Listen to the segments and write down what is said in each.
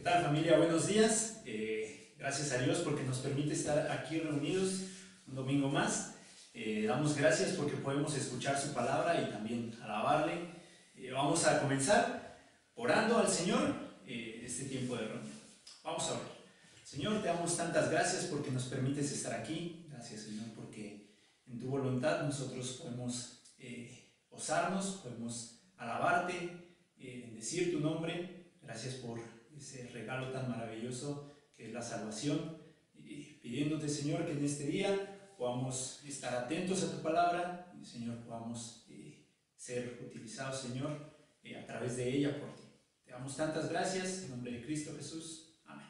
tal, familia? Buenos días. Gracias a Dios porque nos permite estar aquí reunidos un domingo más. Damos gracias porque podemos escuchar su palabra y también alabarle. Vamos a comenzar orando al Señor este tiempo de reunión. Vamos a orar. Señor, te damos tantas gracias porque nos permites estar aquí. Gracias, Señor, porque en tu voluntad nosotros podemos gozarnos, podemos alabarte, bendecir tu nombre. Gracias por ese regalo tan maravilloso que es la salvación. Pidiéndote, Señor, que en este día podamos estar atentos a tu palabra y, Señor, podamos ser utilizados, Señor, a través de ella por ti. Te damos tantas gracias en nombre de Cristo Jesús. Amén.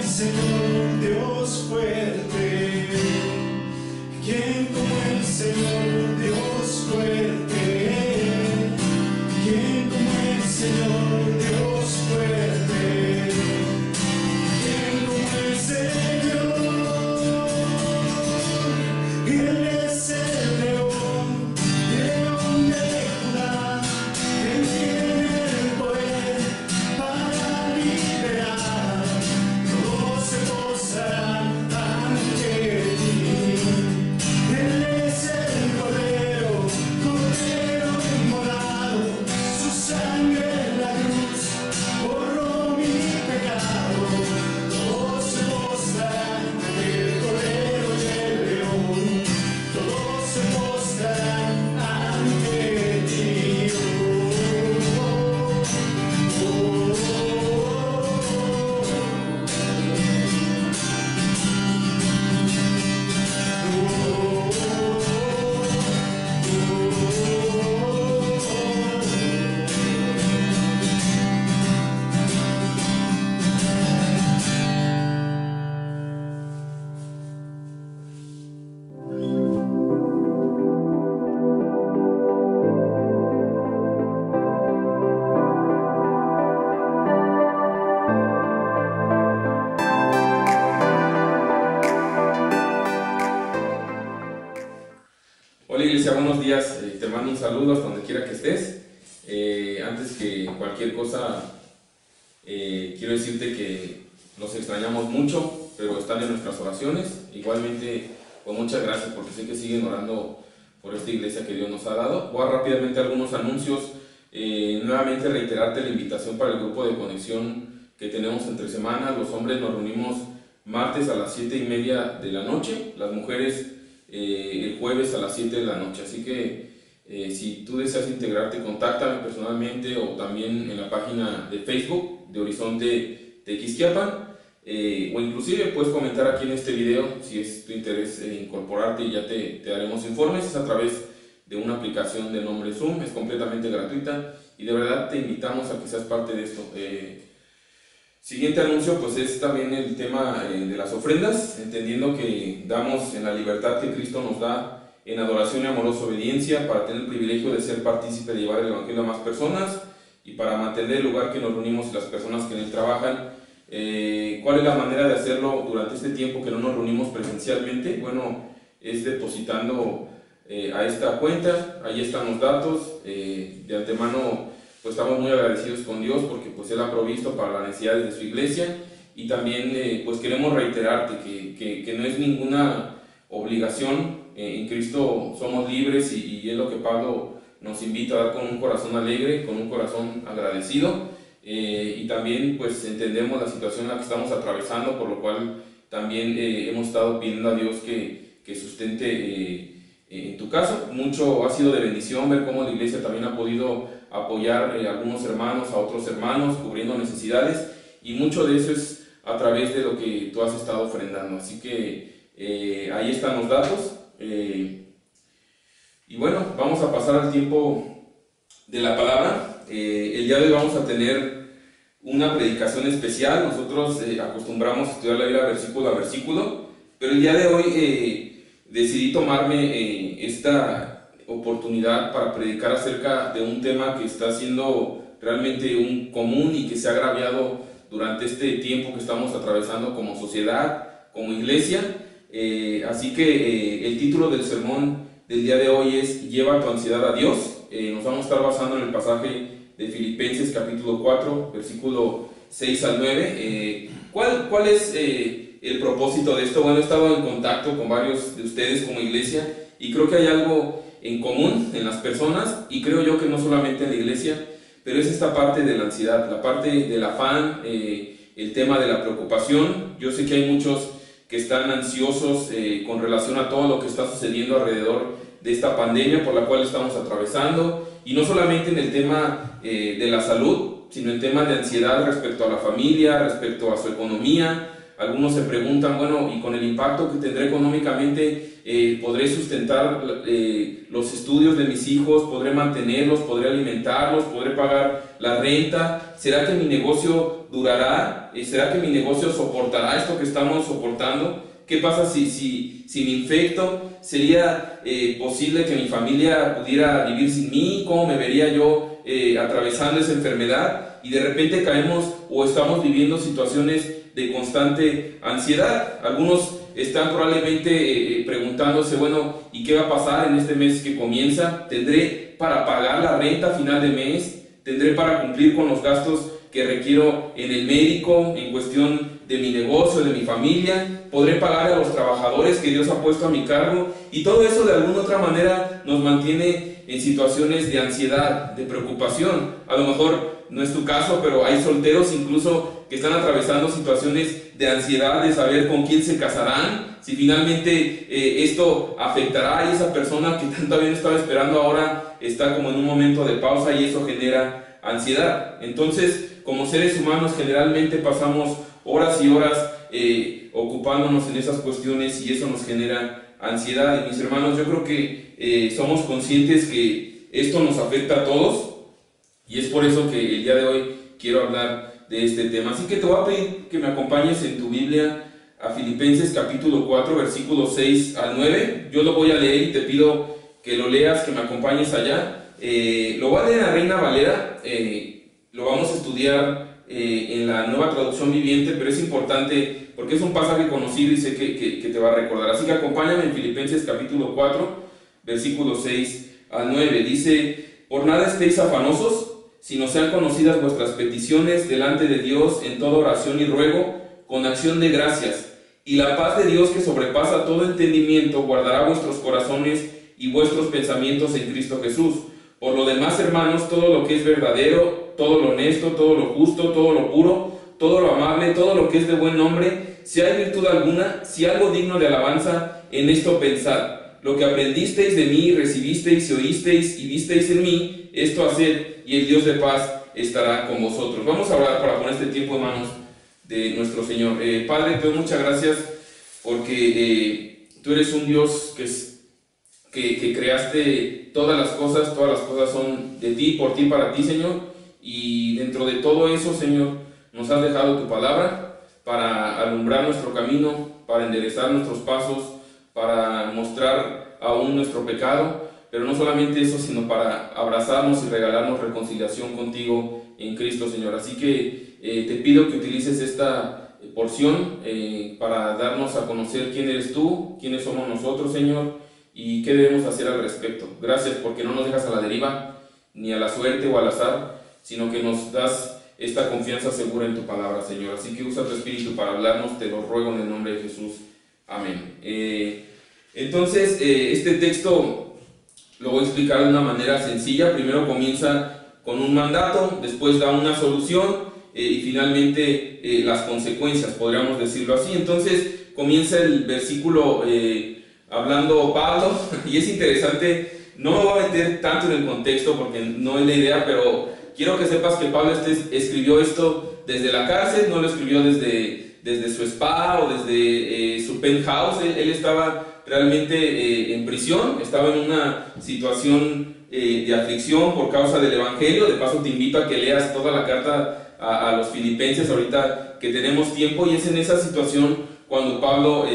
Señor Dios fuerte? ¿Quién como el Señor Dios fuerte? ¿Quién como el Señor Dios fuerte? ¿Quién como el Señor? Él es el león de Judá, Él tiene el poder para liberar. Todos se postrarán ante ti. Él es el Cordero inmolado, su sangre en la cruz borró mi pecado. Todos se postrarán ante el Cordero y el León. Todos se postrarán ante ti. Hola Iglesia, buenos días, te mando un saludo hasta donde quiera que estés. Antes que cualquier cosa, quiero decirte que los extrañamos mucho, pero están en nuestras oraciones. Igualmente, pues muchas gracias porque sé que siguen orando por esta iglesia que Dios nos ha dado. Voy a rápidamente algunos anuncios. Nuevamente reiterarte la invitación para el grupo de conexión que tenemos entre semanas. Los hombres nos reunimos martes a las 7:30 de la noche, las mujeres el jueves a las 7 de la noche. Así que si tú deseas integrarte, contáctame personalmente o también en la página de Facebook de Horizonte Tequisquiapan, o inclusive puedes comentar aquí en este video si es tu interés incorporarte y ya te daremos informes. Es a través de una aplicación de nombre Zoom, es completamente gratuita y de verdad te invitamos a que seas parte de esto. Siguiente anuncio pues es también el tema de las ofrendas, entendiendo que damos en la libertad que Cristo nos da en adoración y amorosa obediencia para tener el privilegio de ser partícipe de llevar el Evangelio a más personas y para mantener el lugar que nos reunimos y las personas que en él trabajan. ¿Cuál es la manera de hacerlo durante este tiempo que no nos reunimos presencialmente? Bueno, es depositando a esta cuenta, ahí están los datos. De antemano pues estamos muy agradecidos con Dios porque pues Él ha provisto para las necesidades de su iglesia y también pues queremos reiterarte que no es ninguna obligación. En Cristo somos libres y es lo que Pablo nos invita a dar con un corazón alegre, con un corazón agradecido, y también pues entendemos la situación en la que estamos atravesando, por lo cual también hemos estado pidiendo a Dios que sustente en tu caso. Mucho ha sido de bendición ver cómo la iglesia también ha podido apoyar a algunos hermanos, a otros hermanos, cubriendo necesidades, y mucho de eso es a través de lo que tú has estado ofrendando. Así que ahí están los datos. Y bueno, vamos a pasar al tiempo de la palabra. El día de hoy vamos a tener una predicación especial. Nosotros acostumbramos a estudiar la Biblia versículo a versículo, pero el día de hoy decidí tomarme esta oportunidad para predicar acerca de un tema que está siendo realmente un común y que se ha agraviado durante este tiempo que estamos atravesando como sociedad, como iglesia. Así que el título del sermón del día de hoy es Lleva tu ansiedad a Dios. Nos vamos a estar basando en el pasaje de Filipenses capítulo 4, versículo 6 al 9. ¿Cuál es el propósito de esto? Bueno, he estado en contacto con varios de ustedes como iglesia y creo que hay algo en común en las personas, y creo yo que no solamente en la iglesia, pero es esta parte de la ansiedad, la parte del afán, el tema de la preocupación. Yo sé que hay muchos que están ansiosos con relación a todo lo que está sucediendo alrededor de esta pandemia por la cual estamos atravesando, y no solamente en el tema de la salud, sino en temas de ansiedad respecto a la familia, respecto a su economía. Algunos se preguntan, bueno, y con el impacto que tendré económicamente, ¿podré sustentar los estudios de mis hijos? ¿Podré mantenerlos? ¿Podré alimentarlos? ¿Podré pagar la renta? ¿Será que mi negocio durará? ¿Será que mi negocio soportará esto que estamos soportando? ¿Qué pasa si me infecto? ¿Sería posible que mi familia pudiera vivir sin mí? ¿Cómo me vería yo atravesando esa enfermedad? Y de repente caemos o estamos viviendo situaciones de constante ansiedad. Algunos están probablemente preguntándose, bueno, ¿y qué va a pasar en este mes que comienza? ¿Tendré para pagar la renta a final de mes? ¿Tendré para cumplir con los gastos que requiero en el médico, en cuestión de mi negocio, de mi familia? ¿Podré pagar a los trabajadores que Dios ha puesto a mi cargo? Y todo eso de alguna otra manera nos mantiene en situaciones de ansiedad, de preocupación. A lo mejor no es tu caso, pero hay solteros incluso que están atravesando situaciones de ansiedad, de saber con quién se casarán, si finalmente esto afectará, y esa persona que tanto bien estaba esperando ahora está como en un momento de pausa y eso genera ansiedad. Entonces, como seres humanos generalmente pasamos horas y horas ocupándonos en esas cuestiones y eso nos genera ansiedad. Y mis hermanos, yo creo que somos conscientes que esto nos afecta a todos y es por eso que el día de hoy quiero hablar de este tema. Así que te voy a pedir que me acompañes en tu Biblia a Filipenses capítulo 4 versículos 6 al 9. Yo lo voy a leer y te pido que lo leas, que me acompañes allá. Lo voy a leer en la Reina Valera, lo vamos a estudiar en la Nueva Traducción Viviente, pero es importante porque es un pasaje conocido y sé que te va a recordar. Así que acompáñame en Filipenses capítulo 4, versículos 6 al 9. Dice: por nada estéis afanosos, sino sean conocidas vuestras peticiones delante de Dios en toda oración y ruego, con acción de gracias. Y la paz de Dios, que sobrepasa todo entendimiento, guardará vuestros corazones y vuestros pensamientos en Cristo Jesús. Por lo demás, hermanos, todo lo que es verdadero, todo lo honesto, todo lo justo, todo lo puro, todo lo amable, todo lo que es de buen nombre, si hay virtud alguna, si algo digno de alabanza, en esto pensad. Lo que aprendisteis de mí, recibisteis y oísteis y visteis en mí, esto haced, y el Dios de paz estará con vosotros. Vamos a orar para poner este tiempo en manos de nuestro Señor. Padre, te doy muchas gracias porque tú eres un Dios que creaste todas las cosas son de ti, por ti, para ti, Señor, y dentro de todo eso, Señor, nos has dejado tu palabra para alumbrar nuestro camino, para enderezar nuestros pasos, para mostrar aún nuestro pecado, pero no solamente eso, sino para abrazarnos y regalarnos reconciliación contigo en Cristo, Señor. Así que te pido que utilices esta porción para darnos a conocer quién eres tú, quiénes somos nosotros, Señor, y qué debemos hacer al respecto. Gracias porque no nos dejas a la deriva, ni a la suerte o al azar, sino que nos das esta confianza segura en tu palabra, Señor. Así que usa tu Espíritu para hablarnos, te lo ruego en el nombre de Jesús. Amén. Entonces, este texto lo voy a explicar de una manera sencilla. Primero comienza con un mandato, después da una solución y finalmente las consecuencias, podríamos decirlo así. Entonces, comienza el versículo hablando Pablo, y es interesante, no me voy a meter tanto en el contexto porque no es la idea, pero quiero que sepas que Pablo escribió esto desde la cárcel, no lo escribió desde su spa o desde su penthouse. Él estaba realmente en prisión, estaba en una situación de aflicción por causa del Evangelio. De paso te invito a que leas toda la carta a los filipenses ahorita que tenemos tiempo, y es en esa situación cuando Pablo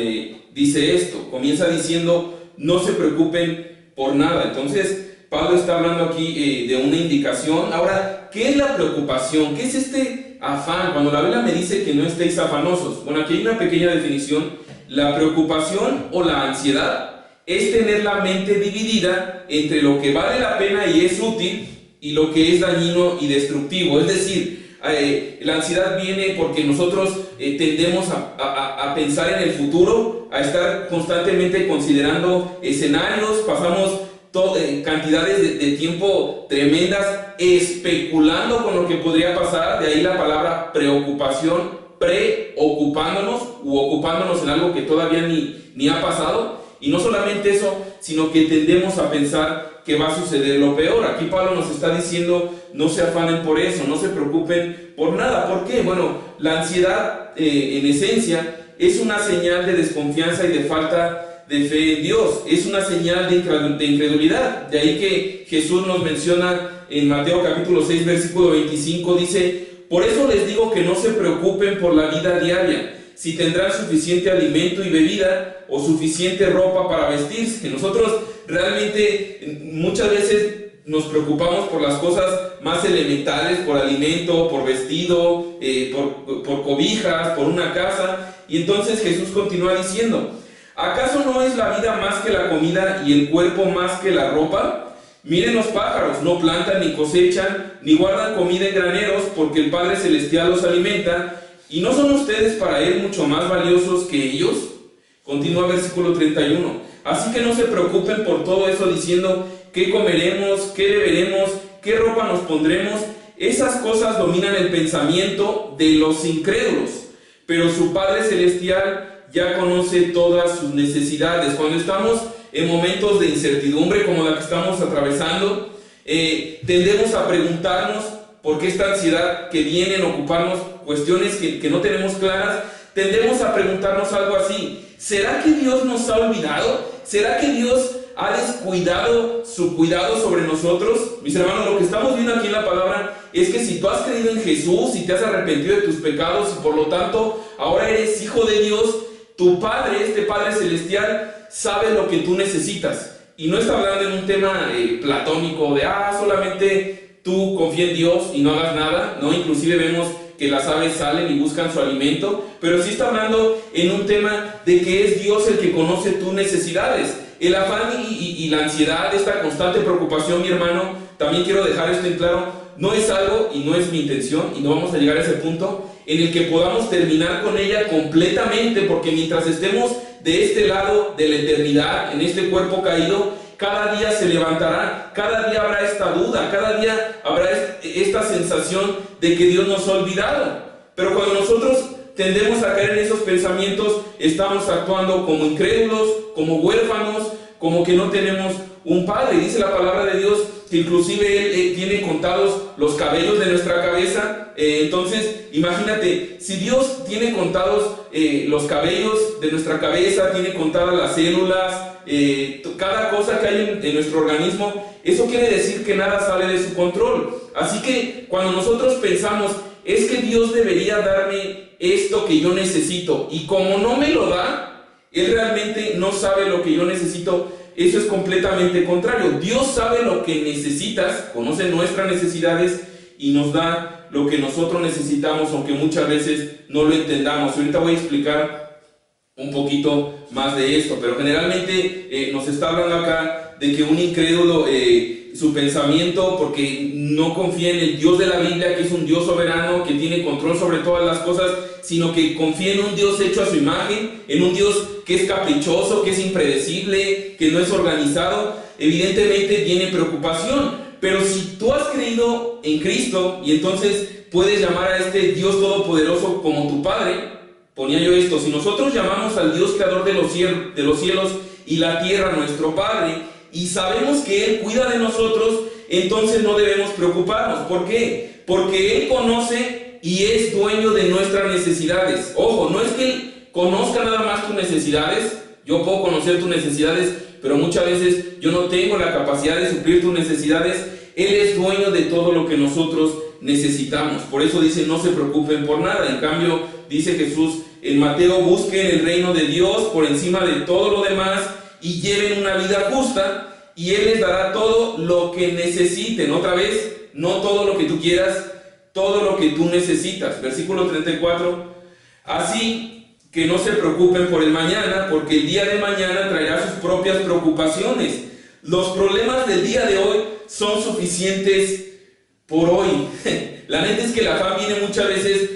dice esto. Comienza diciendo: no se preocupen por nada. Entonces Pablo está hablando aquí de una indicación. Ahora, ¿qué es la preocupación? ¿Qué es este afán? Cuando la Biblia me dice que no estéis afanosos, bueno, aquí hay una pequeña definición. La preocupación o la ansiedad es tener la mente dividida entre lo que vale la pena y es útil y lo que es dañino y destructivo. Es decir, la ansiedad viene porque nosotros tendemos a pensar en el futuro, a estar constantemente considerando escenarios, pasamos cantidades de tiempo tremendas especulando con lo que podría pasar. De ahí la palabra preocupación, preocupándonos u ocupándonos en algo que todavía ni ha pasado. Y no solamente eso, sino que tendemos a pensar que va a suceder lo peor. Aquí Pablo nos está diciendo: no se afanen por eso, no se preocupen por nada. ¿Por qué? Bueno, la ansiedad en esencia es una señal de desconfianza y de falta de fe en Dios, es una señal de incredulidad. De ahí que Jesús nos menciona en Mateo capítulo 6 versículo 25, dice: Por eso les digo que no se preocupen por la vida diaria, si tendrán suficiente alimento y bebida o suficiente ropa para vestirse. Nosotros realmente muchas veces nos preocupamos por las cosas más elementales, por alimento, por vestido, por cobijas, por una casa. Y entonces Jesús continúa diciendo: ¿acaso no es la vida más que la comida y el cuerpo más que la ropa? Miren los pájaros, no plantan ni cosechan, ni guardan comida en graneros, porque el Padre Celestial los alimenta. ¿Y no son ustedes para Él mucho más valiosos que ellos? Continúa versículo 31. Así que no se preocupen por todo eso diciendo: ¿qué comeremos? ¿Qué beberemos? ¿Qué ropa nos pondremos? Esas cosas dominan el pensamiento de los incrédulos, pero su Padre Celestial ya conoce todas sus necesidades. Cuando estamos en momentos de incertidumbre como la que estamos atravesando, tendemos a preguntarnos por qué esta ansiedad que viene a ocuparnos cuestiones que no tenemos claras. Tendemos a preguntarnos algo así: ¿será que Dios nos ha olvidado? ¿Será que Dios ha descuidado su cuidado sobre nosotros? Mis hermanos, lo que estamos viendo aquí en la palabra es que si tú has creído en Jesús y te has arrepentido de tus pecados y por lo tanto ahora eres hijo de Dios, tu Padre, este Padre Celestial, sabe lo que tú necesitas. Y no está hablando en un tema platónico de solamente tú confía en Dios y no hagas nada, ¿no? Inclusive vemos que las aves salen y buscan su alimento, pero sí está hablando en un tema de que es Dios el que conoce tus necesidades. El afán y la ansiedad, esta constante preocupación, mi hermano, también quiero dejar esto en claro, no es algo y no es mi intención, y no vamos a llegar a ese punto en el que podamos terminar con ella completamente, porque mientras estemos de este lado de la eternidad, en este cuerpo caído, cada día se levantará, cada día habrá esta duda, cada día habrá esta sensación de que Dios nos ha olvidado. Pero cuando nosotros tendemos a caer en esos pensamientos, estamos actuando como incrédulos, como huérfanos, como que no tenemos un Padre. Dice la palabra de Dios que inclusive Él tiene contados los cabellos de nuestra cabeza. Entonces, imagínate, si Dios tiene contados los cabellos de nuestra cabeza, tiene contadas las células, cada cosa que hay en nuestro organismo, eso quiere decir que nada sale de su control. Así que cuando nosotros pensamos, es que Dios debería darme esto que yo necesito, y como no me lo da, Él realmente no sabe lo que yo necesito, eso es completamente contrario. Dios sabe lo que necesitas, conoce nuestras necesidades y nos da lo que nosotros necesitamos, aunque muchas veces no lo entendamos. Ahorita voy a explicar un poquito más de esto, pero generalmente nos está hablando acá de que un incrédulo, su pensamiento, porque no confía en el Dios de la Biblia, que es un Dios soberano, que tiene control sobre todas las cosas, sino que confía en un Dios hecho a su imagen, en un Dios que es caprichoso, que es impredecible, que no es organizado, evidentemente tiene preocupación. Pero si tú has creído en Cristo y entonces puedes llamar a este Dios todopoderoso como tu Padre, ponía yo esto: si nosotros llamamos al Dios creador de los cielos y la tierra nuestro Padre, y sabemos que Él cuida de nosotros, entonces no debemos preocuparnos. ¿Por qué? Porque Él conoce y es dueño de nuestras necesidades. Ojo, no es que Él conozca nada más tus necesidades. Yo puedo conocer tus necesidades, pero muchas veces yo no tengo la capacidad de suplir tus necesidades. Él es dueño de todo lo que nosotros necesitamos. Por eso dice: no se preocupen por nada. En cambio, dice Jesús en Mateo: busquen el reino de Dios por encima de todo lo demás y lleven una vida justa, y Él les dará todo lo que necesiten. Otra vez, no todo lo que tú quieras, todo lo que tú necesitas. Versículo 34. Así que no se preocupen por el mañana, porque el día de mañana traerá sus propias preocupaciones. Los problemas del día de hoy son suficientes por hoy. La neta es que la afán viene muchas veces,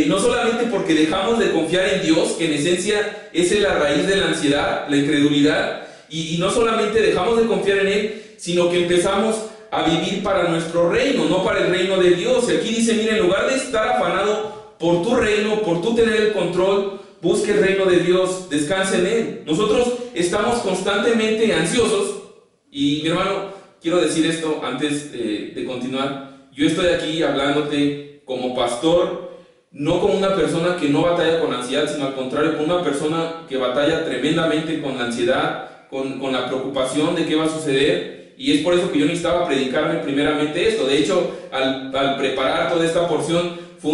no solamente porque dejamos de confiar en Dios, que en esencia esa es la raíz de la ansiedad, la incredulidad, y no solamente dejamos de confiar en Él, sino que empezamos a vivir para nuestro reino, no para el reino de Dios. Y aquí dice: mira, en lugar de estar afanado por tu reino, por tu tener el control, busque el reino de Dios, descanse en Él. Nosotros estamos constantemente ansiosos, y mi hermano, quiero decir esto antes de continuar. Yo estoy aquí hablándote como pastor, no como una persona que no batalla con ansiedad, sino al contrario, como una persona que batalla tremendamente con la ansiedad, con la preocupación de qué va a suceder. Y es por eso que yo necesitaba predicarme primeramente esto. De hecho, al preparar toda esta porción, fue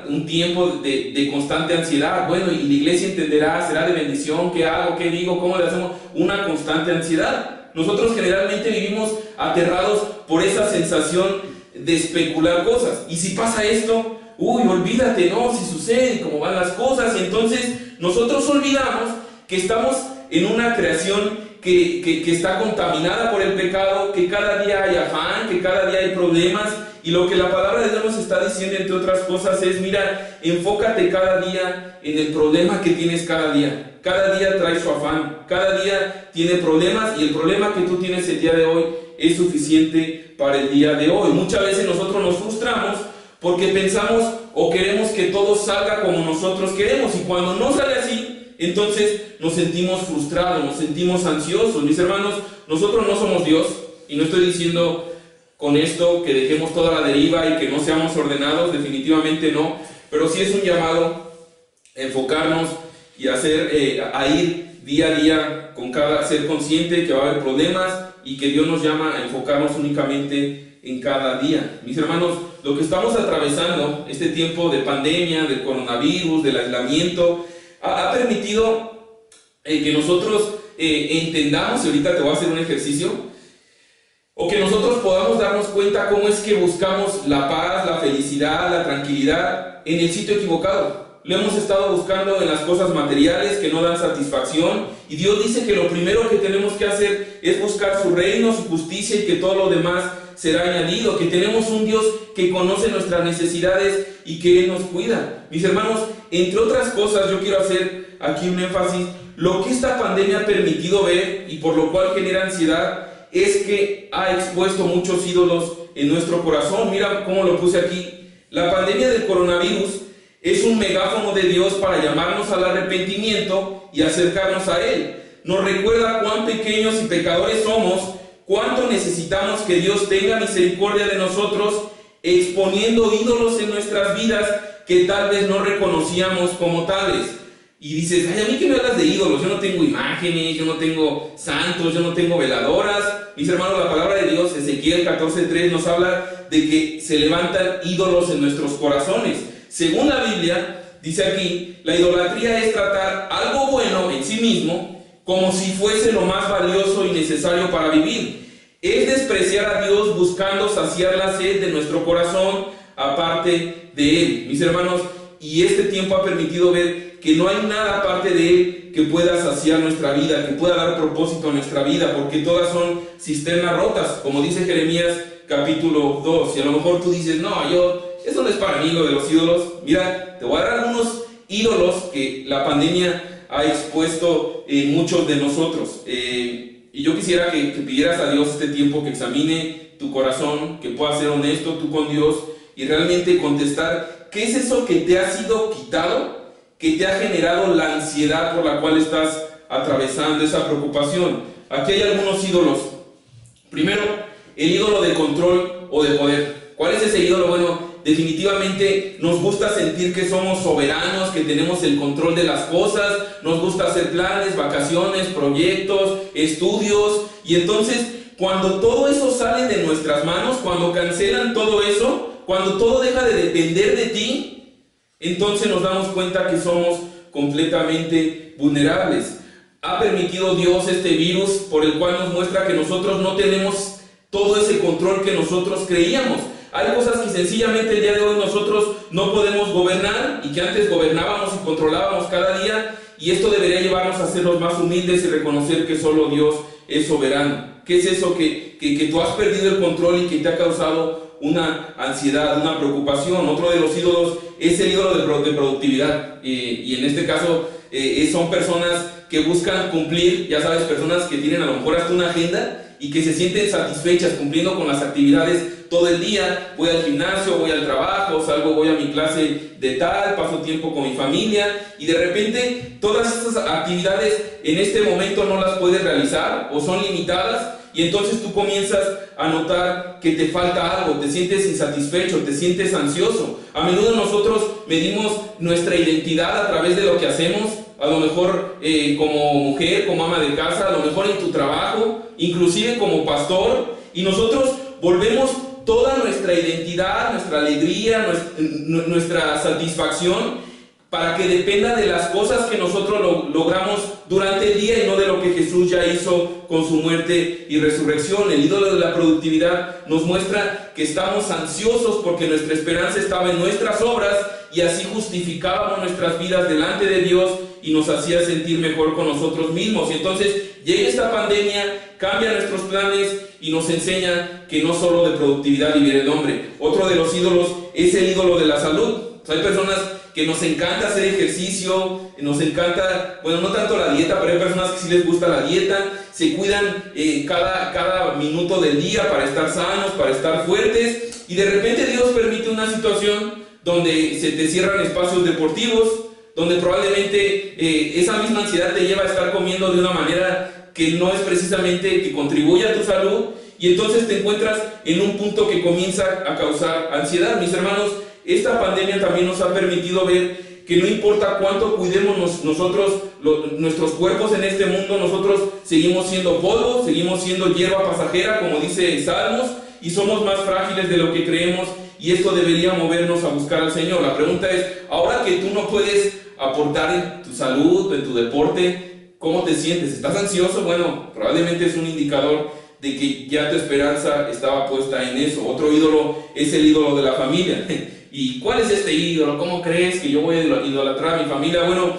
un tiempo de constante ansiedad. Bueno, y la iglesia entenderá, será de bendición, ¿qué hago? ¿Qué digo? ¿Cómo le hacemos? Una constante ansiedad. Nosotros generalmente vivimos aterrados por esa sensación de especular cosas. Y si pasa esto, uy, olvídate, no, si sucede, cómo van las cosas. Y entonces nosotros olvidamos que estamos en una creación que está contaminada por el pecado, que cada día hay afán, que cada día hay problemas. Y lo que la palabra de Dios nos está diciendo, entre otras cosas, es: mira, enfócate cada día en el problema que tienes cada día. Cada día trae su afán, cada día tiene problemas, y el problema que tú tienes el día de hoy es suficiente para el día de hoy. Muchas veces nosotros nos frustramos porque pensamos o queremos que todo salga como nosotros queremos, y cuando no sale así, entonces nos sentimos frustrados, nos sentimos ansiosos. Mis hermanos, nosotros no somos Dios, y no estoy diciendo con esto que dejemos toda la deriva y que no seamos ordenados, definitivamente no, pero sí es un llamado a enfocarnos y a ir día a día ser consciente que va a haber problemas, y que Dios nos llama a enfocarnos únicamente en cada día. Mis hermanos, lo que estamos atravesando, este tiempo de pandemia, del coronavirus, del aislamiento, ha permitido que nosotros entendamos, y ahorita te voy a hacer un ejercicio, o que nosotros podamos darnos cuenta cómo es que buscamos la paz, la felicidad, la tranquilidad en el sitio equivocado. Lo hemos estado buscando en las cosas materiales que no dan satisfacción, y Dios dice que lo primero que tenemos que hacer es buscar su reino, su justicia, y que todo lo demás será añadido, que tenemos un Dios que conoce nuestras necesidades y que Él nos cuida. Mis hermanos, entre otras cosas, yo quiero hacer aquí un énfasis. Lo que esta pandemia ha permitido ver, y por lo cual genera ansiedad, es que ha expuesto muchos ídolos en nuestro corazón. Mira cómo lo puse aquí. La pandemia del coronavirus es un megáfono de Dios para llamarnos al arrepentimiento y acercarnos a Él. Nos recuerda cuán pequeños y pecadores somos, cuánto necesitamos que Dios tenga misericordia de nosotros, exponiendo ídolos en nuestras vidas que tal vez no reconocíamos como tales. Y dices: ay, a mí que me hablas de ídolos, yo no tengo imágenes, yo no tengo santos, yo no tengo veladoras. Mis hermanos, la palabra de Dios, Ezequiel 14:3, nos habla de que se levantan ídolos en nuestros corazones. Según la Biblia, dice aquí, la idolatría es tratar algo bueno en sí mismo como si fuese lo más valioso y necesario para vivir. Es despreciar a Dios buscando saciar la sed de nuestro corazón aparte de Él. Mis hermanos, y este tiempo ha permitido ver que no hay nada aparte de Él que pueda saciar nuestra vida, que pueda dar propósito a nuestra vida, porque todas son cisternas rotas, como dice Jeremías capítulo 2. Y a lo mejor tú dices: no, eso no es para mí lo de los ídolos. Mira, te voy a dar algunos ídolos que la pandemia ha expuesto en muchos de nosotros. Y yo quisiera que pidieras a Dios este tiempo, que examine tu corazón, que puedas ser honesto tú con Dios y realmente contestar: ¿qué es eso que te ha sido quitado, que te ha generado la ansiedad por la cual estás atravesando esa preocupación? Aquí hay algunos ídolos. Primero, el ídolo de control o de poder. ¿Cuál es ese ídolo? Bueno, definitivamente nos gusta sentir que somos soberanos, que tenemos el control de las cosas, nos gusta hacer planes, vacaciones, proyectos, estudios, y entonces cuando todo eso sale de nuestras manos, cuando cancelan todo eso, cuando todo deja de depender de ti, entonces nos damos cuenta que somos completamente vulnerables. Ha permitido Dios este virus por el cual nos muestra que nosotros no tenemos todo ese control que nosotros creíamos. Hay cosas que sencillamente el día de hoy nosotros no podemos gobernar, y que antes gobernábamos y controlábamos cada día, y esto debería llevarnos a ser los más humildes y reconocer que solo Dios es soberano. ¿Qué es eso que tú has perdido el control y que te ha causado una ansiedad, una preocupación? Otro de los ídolos es el ídolo de productividad, y en este caso son personas que buscan cumplir, ya sabes, personas que tienen a lo mejor hasta una agenda y que se sienten satisfechas cumpliendo con las actividades todo el día. Voy al gimnasio, voy al trabajo, salgo, voy a mi clase de tal, paso tiempo con mi familia, y de repente todas estas actividades en este momento no las puedes realizar o son limitadas, y entonces tú comienzas a notar que te falta algo, te sientes insatisfecho, te sientes ansioso. A menudo nosotros medimos nuestra identidad a través de lo que hacemos, a lo mejor como mujer, como ama de casa, a lo mejor en tu trabajo, inclusive como pastor, y nosotros volvemos toda nuestra identidad, nuestra alegría, nuestra satisfacción, para que dependa de las cosas que nosotros logramos durante el día y no de lo que Jesús ya hizo con su muerte y resurrección. El ídolo de la productividad nos muestra que estamos ansiosos porque nuestra esperanza estaba en nuestras obras y así justificábamos nuestras vidas delante de Dios y nos hacía sentir mejor con nosotros mismos. Y entonces llega esta pandemia, cambia nuestros planes y nos enseña que no solo de productividad vive el hombre. Otro de los ídolos es el ídolo de la salud. Hay personas que nos encanta hacer ejercicio, nos encanta, bueno, no tanto la dieta, pero hay personas que sí les gusta la dieta, se cuidan cada minuto del día para estar sanos, para estar fuertes, y de repente Dios permite una situación donde se te cierran espacios deportivos, donde probablemente esa misma ansiedad te lleva a estar comiendo de una manera que no es precisamente que contribuya a tu salud, y entonces te encuentras en un punto que comienza a causar ansiedad. Mis hermanos, esta pandemia también nos ha permitido ver que no importa cuánto cuidemos nosotros nuestros cuerpos en este mundo, nosotros seguimos siendo polvo, seguimos siendo hierba pasajera, como dice Salmos, y somos más frágiles de lo que creemos, y esto debería movernos a buscar al Señor. La pregunta es, ahora que tú no puedes aportar en tu salud, en tu deporte, ¿cómo te sientes? ¿Estás ansioso? Bueno, probablemente es un indicador de que ya tu esperanza estaba puesta en eso. Otro ídolo es el ídolo de la familia. ¿Y cuál es este ídolo? ¿Cómo crees que yo voy a idolatrar a mi familia? Bueno,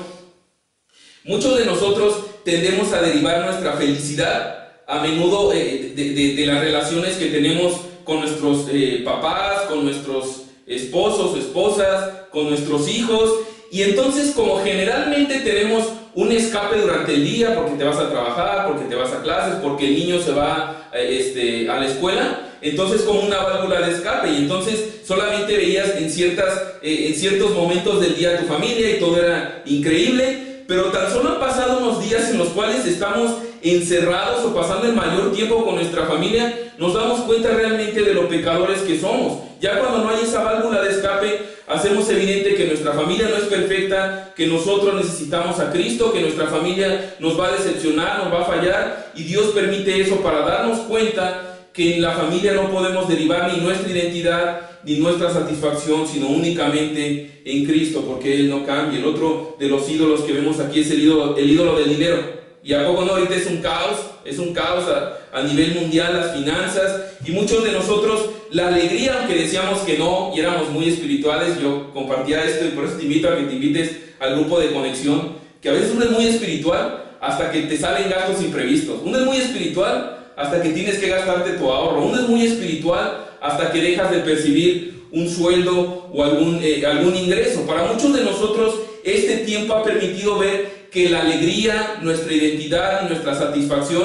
muchos de nosotros tendemos a derivar nuestra felicidad a menudo de las relaciones que tenemos con nuestros papás, con nuestros esposos o esposas, con nuestros hijos. Y entonces, como generalmente tenemos un escape durante el día, porque te vas a trabajar, porque te vas a clases, porque el niño se va a la escuela, entonces como una válvula de escape, y entonces solamente veías en ciertos momentos del día a tu familia y todo era increíble, pero tan solo han pasado unos días en los cuales estamos encerrados o pasando el mayor tiempo con nuestra familia, nos damos cuenta realmente de lo pecadores que somos. Ya cuando no hay esa válvula de escape, hacemos evidente que nuestra familia no es perfecta, que nosotros necesitamos a Cristo, que nuestra familia nos va a decepcionar, nos va a fallar, y Dios permite eso para darnos cuenta que en la familia no podemos derivar ni nuestra identidad ni nuestra satisfacción, sino únicamente en Cristo, porque Él no cambia. El otro de los ídolos que vemos aquí es el ídolo del dinero. Y a poco no, ahorita es un caos a nivel mundial, las finanzas, y muchos de nosotros, la alegría, aunque decíamos que no, y éramos muy espirituales, yo compartía esto, y por eso te invito a que te invites al grupo de conexión, que a veces uno es muy espiritual hasta que te salen gastos imprevistos, uno es muy espiritual hasta que tienes que gastarte tu ahorro, uno es muy espiritual hasta que dejas de percibir un sueldo o algún ingreso. Para muchos de nosotros, este tiempo ha permitido ver que la alegría, nuestra identidad y nuestra satisfacción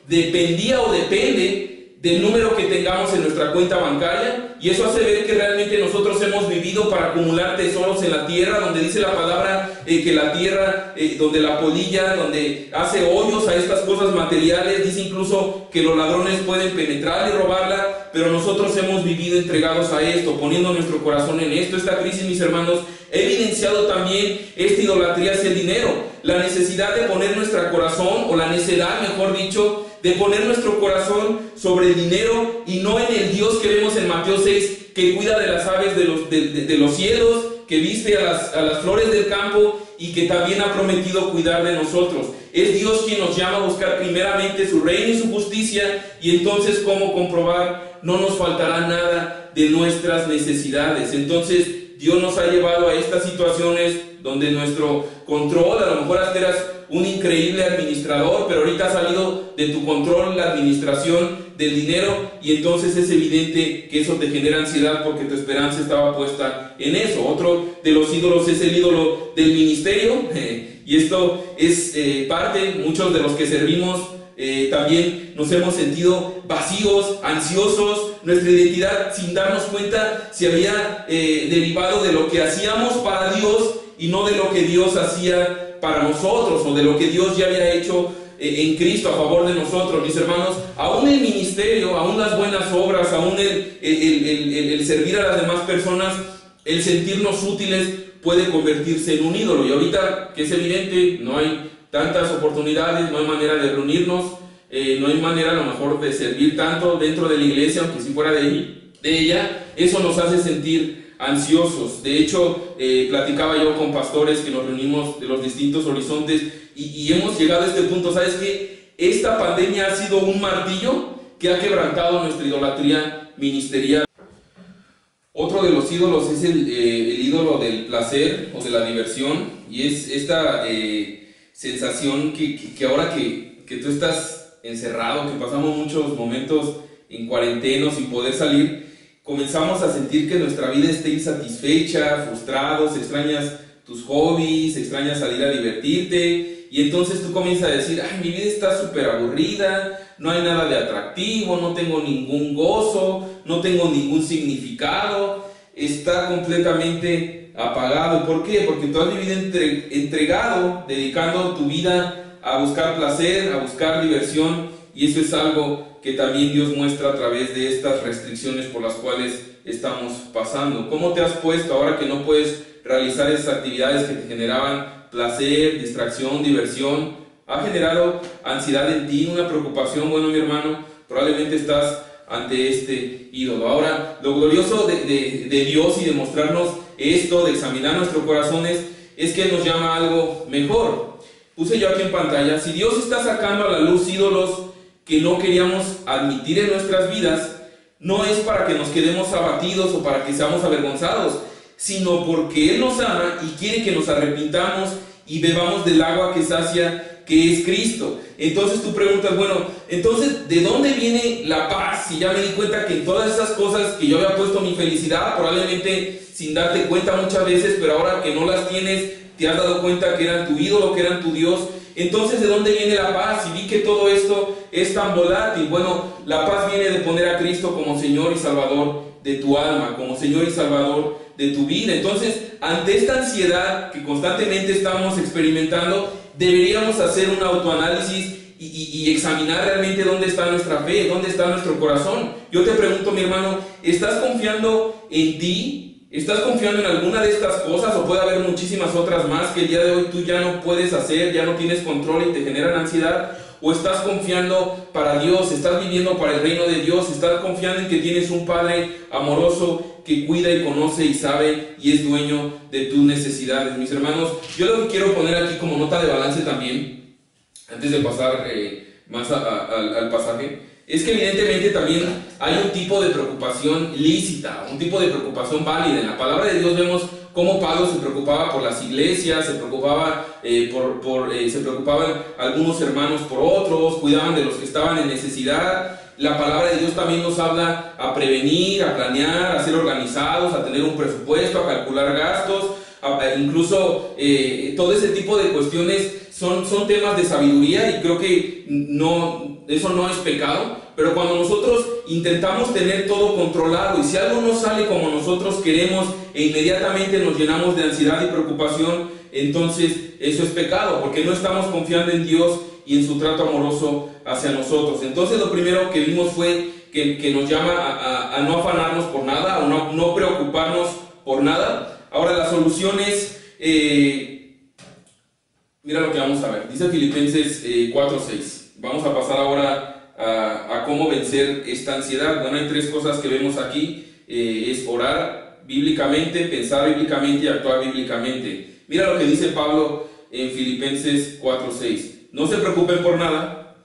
dependía o depende del número que tengamos en nuestra cuenta bancaria, y eso hace ver que realmente nosotros hemos vivido para acumular tesoros en la tierra, donde dice la palabra que la tierra, donde la polilla, donde hace hoyos a estas cosas materiales, dice incluso que los ladrones pueden penetrar y robarla, pero nosotros hemos vivido entregados a esto, poniendo nuestro corazón en esto. Esta crisis, mis hermanos, ha evidenciado también esta idolatría hacia el dinero, la necesidad de poner nuestro corazón, o la necedad, mejor dicho, de poner nuestro corazón sobre el dinero y no en el Dios que vemos en Mateo 6, que cuida de las aves de los cielos, que viste a las flores del campo y que también ha prometido cuidar de nosotros. Es Dios quien nos llama a buscar primeramente su reino y su justicia, y entonces, ¿cómo comprobar? No nos faltará nada de nuestras necesidades. Entonces, Dios nos ha llevado a estas situaciones donde nuestro control, a lo mejor hasta eras un increíble administrador, pero ahorita ha salido de tu control la administración del dinero, y entonces es evidente que eso te genera ansiedad porque tu esperanza estaba puesta en eso. Otro de los ídolos es el ídolo del ministerio, y esto es parte, muchos de los que servimos también nos hemos sentido vacíos, ansiosos, nuestra identidad sin darnos cuenta se había derivado de lo que hacíamos para Dios y no de lo que Dios hacía para nosotros, o de lo que Dios ya había hecho en Cristo a favor de nosotros. Mis hermanos, aún el ministerio, aún las buenas obras, aún el servir a las demás personas, el sentirnos útiles puede convertirse en un ídolo. Y ahorita, que es evidente, no hay tantas oportunidades, no hay manera de reunirnos, no hay manera a lo mejor de servir tanto dentro de la iglesia, aunque si fuera de de ella, eso nos hace sentir ansiosos. De hecho, platicaba yo con pastores que nos reunimos de los distintos horizontes y hemos llegado a este punto. ¿Sabes qué? Esta pandemia ha sido un martillo que ha quebrantado nuestra idolatría ministerial. Otro de los ídolos es el ídolo del placer o de la diversión, y es esta sensación que ahora que tú estás encerrado, que pasamos muchos momentos en cuarentena sin poder salir, comenzamos a sentir que nuestra vida está insatisfecha, frustrados, extrañas tus hobbies, extrañas salir a divertirte, y entonces tú comienzas a decir, ay, mi vida está súper aburrida, no hay nada de atractivo, no tengo ningún gozo, no tengo ningún significado, está completamente apagado. ¿Por qué? Porque tú has vivido entregado, dedicando tu vida a buscar placer, a buscar diversión, y eso es algo que también Dios muestra a través de estas restricciones por las cuales estamos pasando. ¿Cómo te has puesto ahora que no puedes realizar esas actividades que te generaban placer, distracción, diversión? ¿Ha generado ansiedad en ti, una preocupación? Bueno, mi hermano, probablemente estás ante este ídolo. Ahora, lo glorioso de Dios y de mostrarnos esto, de examinar nuestros corazones, es que nos llama a algo mejor. Puse yo aquí en pantalla, si Dios está sacando a la luz ídolos que no queríamos admitir en nuestras vidas, no es para que nos quedemos abatidos o para que seamos avergonzados, sino porque Él nos ama y quiere que nos arrepintamos y bebamos del agua que sacia, que es Cristo. Entonces tú preguntas, bueno, entonces, ¿de dónde viene la paz? Si ya me di cuenta que en todas esas cosas que yo había puesto mi felicidad, probablemente sin darte cuenta muchas veces, pero ahora que no las tienes, te has dado cuenta que eran tu ídolo, que eran tu Dios. Entonces, ¿de dónde viene la paz? Y vi que todo esto es tan volátil. Bueno, la paz viene de poner a Cristo como Señor y Salvador de tu alma, como Señor y Salvador de tu vida. Entonces, ante esta ansiedad que constantemente estamos experimentando, deberíamos hacer un autoanálisis y examinar realmente dónde está nuestra fe, dónde está nuestro corazón. Yo te pregunto, mi hermano, ¿estás confiando en ti? ¿Estás confiando en alguna de estas cosas? O puede haber muchísimas otras más que el día de hoy tú ya no puedes hacer, ya no tienes control y te generan ansiedad. ¿O estás confiando para Dios? ¿Estás viviendo para el reino de Dios? ¿Estás confiando en que tienes un Padre amoroso que cuida y conoce y sabe y es dueño de tus necesidades? Mis hermanos, yo lo que quiero poner aquí como nota de balance también, antes de pasar más al pasaje, es que evidentemente también hay un tipo de preocupación lícita, un tipo de preocupación válida. En la palabra de Dios vemos cómo Pablo se preocupaba por las iglesias, se preocupaban algunos hermanos por otros, cuidaban de los que estaban en necesidad. La palabra de Dios también nos habla a prevenir, a planear, a ser organizados, a tener un presupuesto, a calcular gastos, incluso todo ese tipo de cuestiones son temas de sabiduría, y creo que eso no es pecado. Pero cuando nosotros intentamos tener todo controlado y si algo no sale como nosotros queremos e inmediatamente nos llenamos de ansiedad y preocupación, entonces eso es pecado, porque no estamos confiando en Dios y en su trato amoroso hacia nosotros. Entonces lo primero que vimos fue que nos llama a no afanarnos por nada, a no preocuparnos por nada. Ahora la solución es, mira lo que vamos a ver, dice Filipenses 4:6. Vamos a pasar ahora a cómo vencer esta ansiedad. Bueno, hay tres cosas que vemos aquí, es orar bíblicamente, pensar bíblicamente y actuar bíblicamente. Mira lo que dice Pablo en Filipenses 4:6. No se preocupen por nada.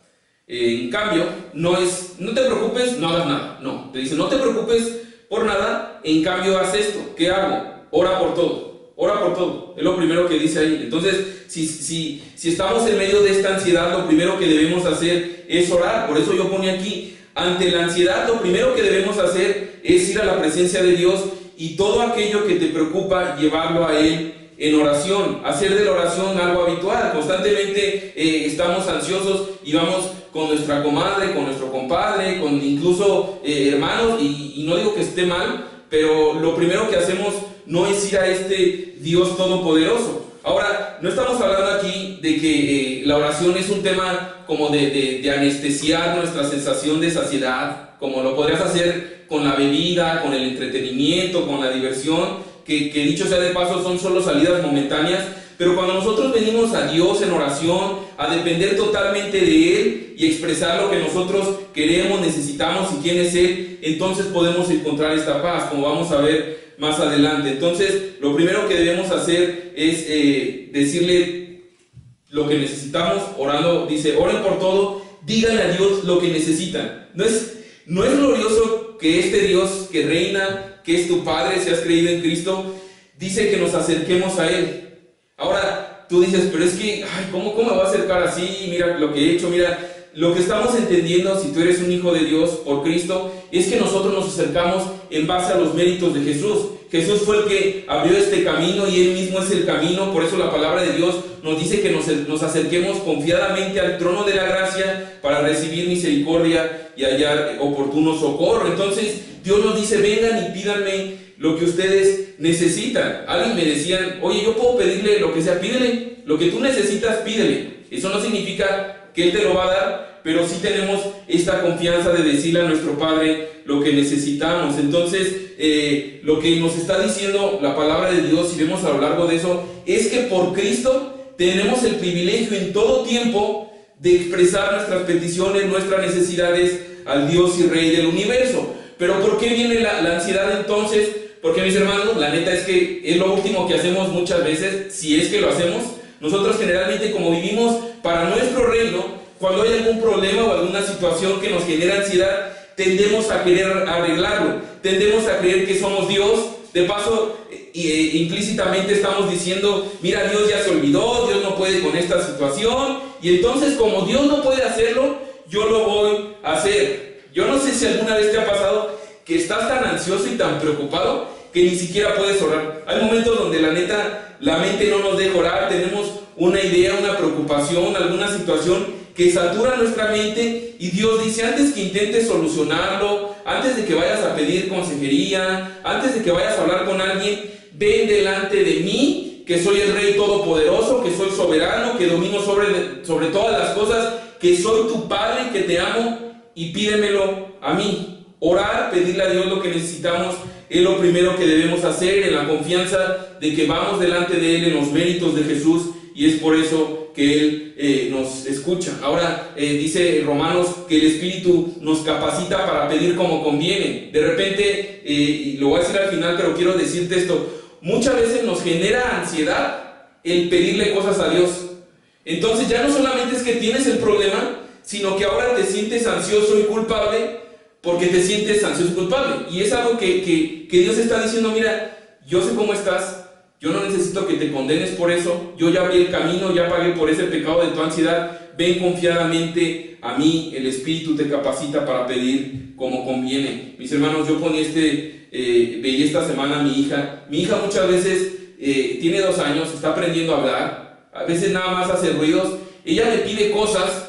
En cambio, no te preocupes, no hagas nada. No, te dice, no te preocupes por nada, en cambio haz esto. ¿Qué hago? Ora por todo. Ora por todo, es lo primero que dice ahí. Entonces, si estamos en medio de esta ansiedad, lo primero que debemos hacer es orar. Por eso yo ponía aquí, ante la ansiedad, lo primero que debemos hacer es ir a la presencia de Dios y todo aquello que te preocupa, llevarlo a Él en oración. Hacer de la oración algo habitual. Constantemente estamos ansiosos y vamos con nuestra comadre, con nuestro compadre, con incluso hermanos, y no digo que esté mal, pero lo primero que hacemos no es ir a este Dios todopoderoso. Ahora, no estamos hablando aquí de que la oración es un tema como de anestesiar nuestra sensación de saciedad, como lo podrías hacer con la bebida, con el entretenimiento, con la diversión, que dicho sea de paso son solo salidas momentáneas, Pero cuando nosotros venimos a Dios en oración, a depender totalmente de Él y expresar lo que nosotros queremos, necesitamos y quién es Él, entonces podemos encontrar esta paz, como vamos a ver más adelante. Entonces, lo primero que debemos hacer es decirle lo que necesitamos, orando. Dice, oren por todo, díganle a Dios lo que necesitan. ¿No es glorioso que este Dios que reina, que es tu Padre, si has creído en Cristo, dice que nos acerquemos a Él? Ahora, tú dices, pero es que, ¿cómo me voy a acercar así? Mira lo que he hecho, mira. Lo que estamos entendiendo, si tú eres un hijo de Dios por Cristo, es que nosotros nos acercamos en base a los méritos de Jesús. Jesús fue el que abrió este camino y Él mismo es el camino. Por eso la palabra de Dios nos dice que nos acerquemos confiadamente al trono de la gracia para recibir misericordia y hallar oportuno socorro. Entonces Dios nos dice, vengan y pídanme lo que ustedes necesitan. Alguien me decían, oye, yo puedo pedirle lo que sea, pídele, lo que tú necesitas, pídele. Eso no significa que Él te lo va a dar, pero sí tenemos esta confianza de decirle a nuestro Padre lo que necesitamos. Entonces, lo que nos está diciendo la palabra de Dios, y vemos a lo largo de eso, es que por Cristo tenemos el privilegio en todo tiempo de expresar nuestras peticiones, nuestras necesidades al Dios y Rey del universo. Pero ¿por qué viene la ansiedad entonces? Porque, mis hermanos, la neta es que es lo último que hacemos muchas veces, si es que lo hacemos. Nosotros generalmente, como vivimos para nuestro reino, cuando hay algún problema o alguna situación que nos genera ansiedad, tendemos a querer arreglarlo, tendemos a creer que somos Dios. De paso, implícitamente estamos diciendo, mira, Dios ya se olvidó, Dios no puede con esta situación, y entonces como Dios no puede hacerlo, yo lo voy a hacer. Yo no sé si alguna vez te ha pasado que estás tan ansioso y tan preocupado que ni siquiera puedes orar. Hay momentos donde la neta, la mente no nos deja orar, tenemos una idea, una preocupación, alguna situación que satura nuestra mente, y Dios dice, antes que intentes solucionarlo, antes de que vayas a pedir consejería, antes de que vayas a hablar con alguien, ven delante de mí, que soy el Rey Todopoderoso, que soy soberano, que domino sobre todas las cosas, que soy tu Padre, que te amo, y pídemelo a mí. Orar, pedirle a Dios lo que necesitamos, es lo primero que debemos hacer, en la confianza de que vamos delante de Él en los méritos de Jesús, y es por eso que Él nos escucha. Ahora dice Romanos que el Espíritu nos capacita para pedir como conviene. De repente, y lo voy a decir al final, pero quiero decirte esto, muchas veces nos genera ansiedad el pedirle cosas a Dios. Entonces ya no solamente es que tienes el problema, sino que ahora te sientes ansioso y culpable porque te sientes ansioso y culpable. Y es algo que Dios está diciendo, mira, yo sé cómo estás, yo no necesito que te condenes por eso, yo ya abrí el camino, ya pagué por ese pecado de tu ansiedad, ven confiadamente a mí, el Espíritu te capacita para pedir como conviene. Mis hermanos, yo ponía veía esta semana a mi hija muchas veces tiene 2 años, está aprendiendo a hablar, a veces nada más hace ruidos, ella me pide cosas,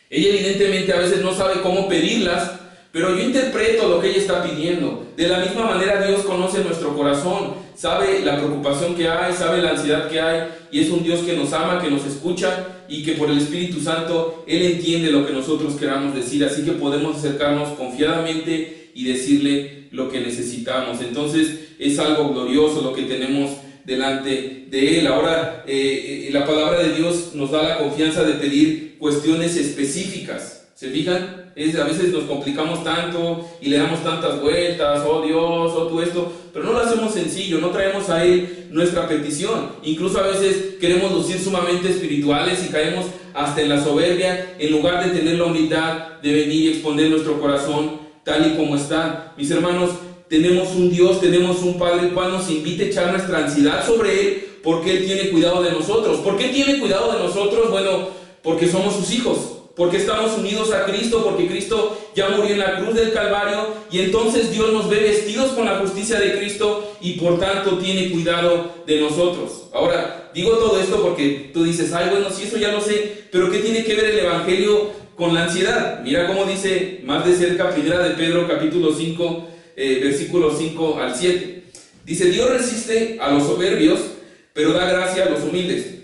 ella evidentemente a veces no sabe cómo pedirlas, pero yo interpreto lo que ella está pidiendo. De la misma manera Dios conoce nuestro corazón, sabe la preocupación que hay, sabe la ansiedad que hay, y es un Dios que nos ama, que nos escucha, y que por el Espíritu Santo Él entiende lo que nosotros queramos decir, así que podemos acercarnos confiadamente y decirle lo que necesitamos. Entonces es algo glorioso lo que tenemos delante de Él. Ahora la palabra de Dios nos da la confianza de pedir cuestiones específicas. ¿Se fijan? A veces nos complicamos tanto y le damos tantas vueltas, oh Dios, oh tú esto, pero no lo hacemos sencillo, no traemos a Él nuestra petición. Incluso a veces queremos lucir sumamente espirituales y caemos hasta en la soberbia, en lugar de tener la humildad de venir y exponer nuestro corazón tal y como está. Mis hermanos, tenemos un Dios, tenemos un Padre, el cual nos invita a echar nuestra ansiedad sobre Él, porque Él tiene cuidado de nosotros. ¿Por qué tiene cuidado de nosotros? Bueno, porque somos sus hijos, porque estamos unidos a Cristo, porque Cristo ya murió en la cruz del Calvario, y entonces Dios nos ve vestidos con la justicia de Cristo, y por tanto tiene cuidado de nosotros. Ahora, digo todo esto porque tú dices, ay, bueno, si eso ya lo sé, pero ¿qué tiene que ver el Evangelio con la ansiedad? Mira cómo dice más de cerca 1 de Pedro capítulo 5, versículos 5 al 7. Dice, Dios resiste a los soberbios, pero da gracia a los humildes.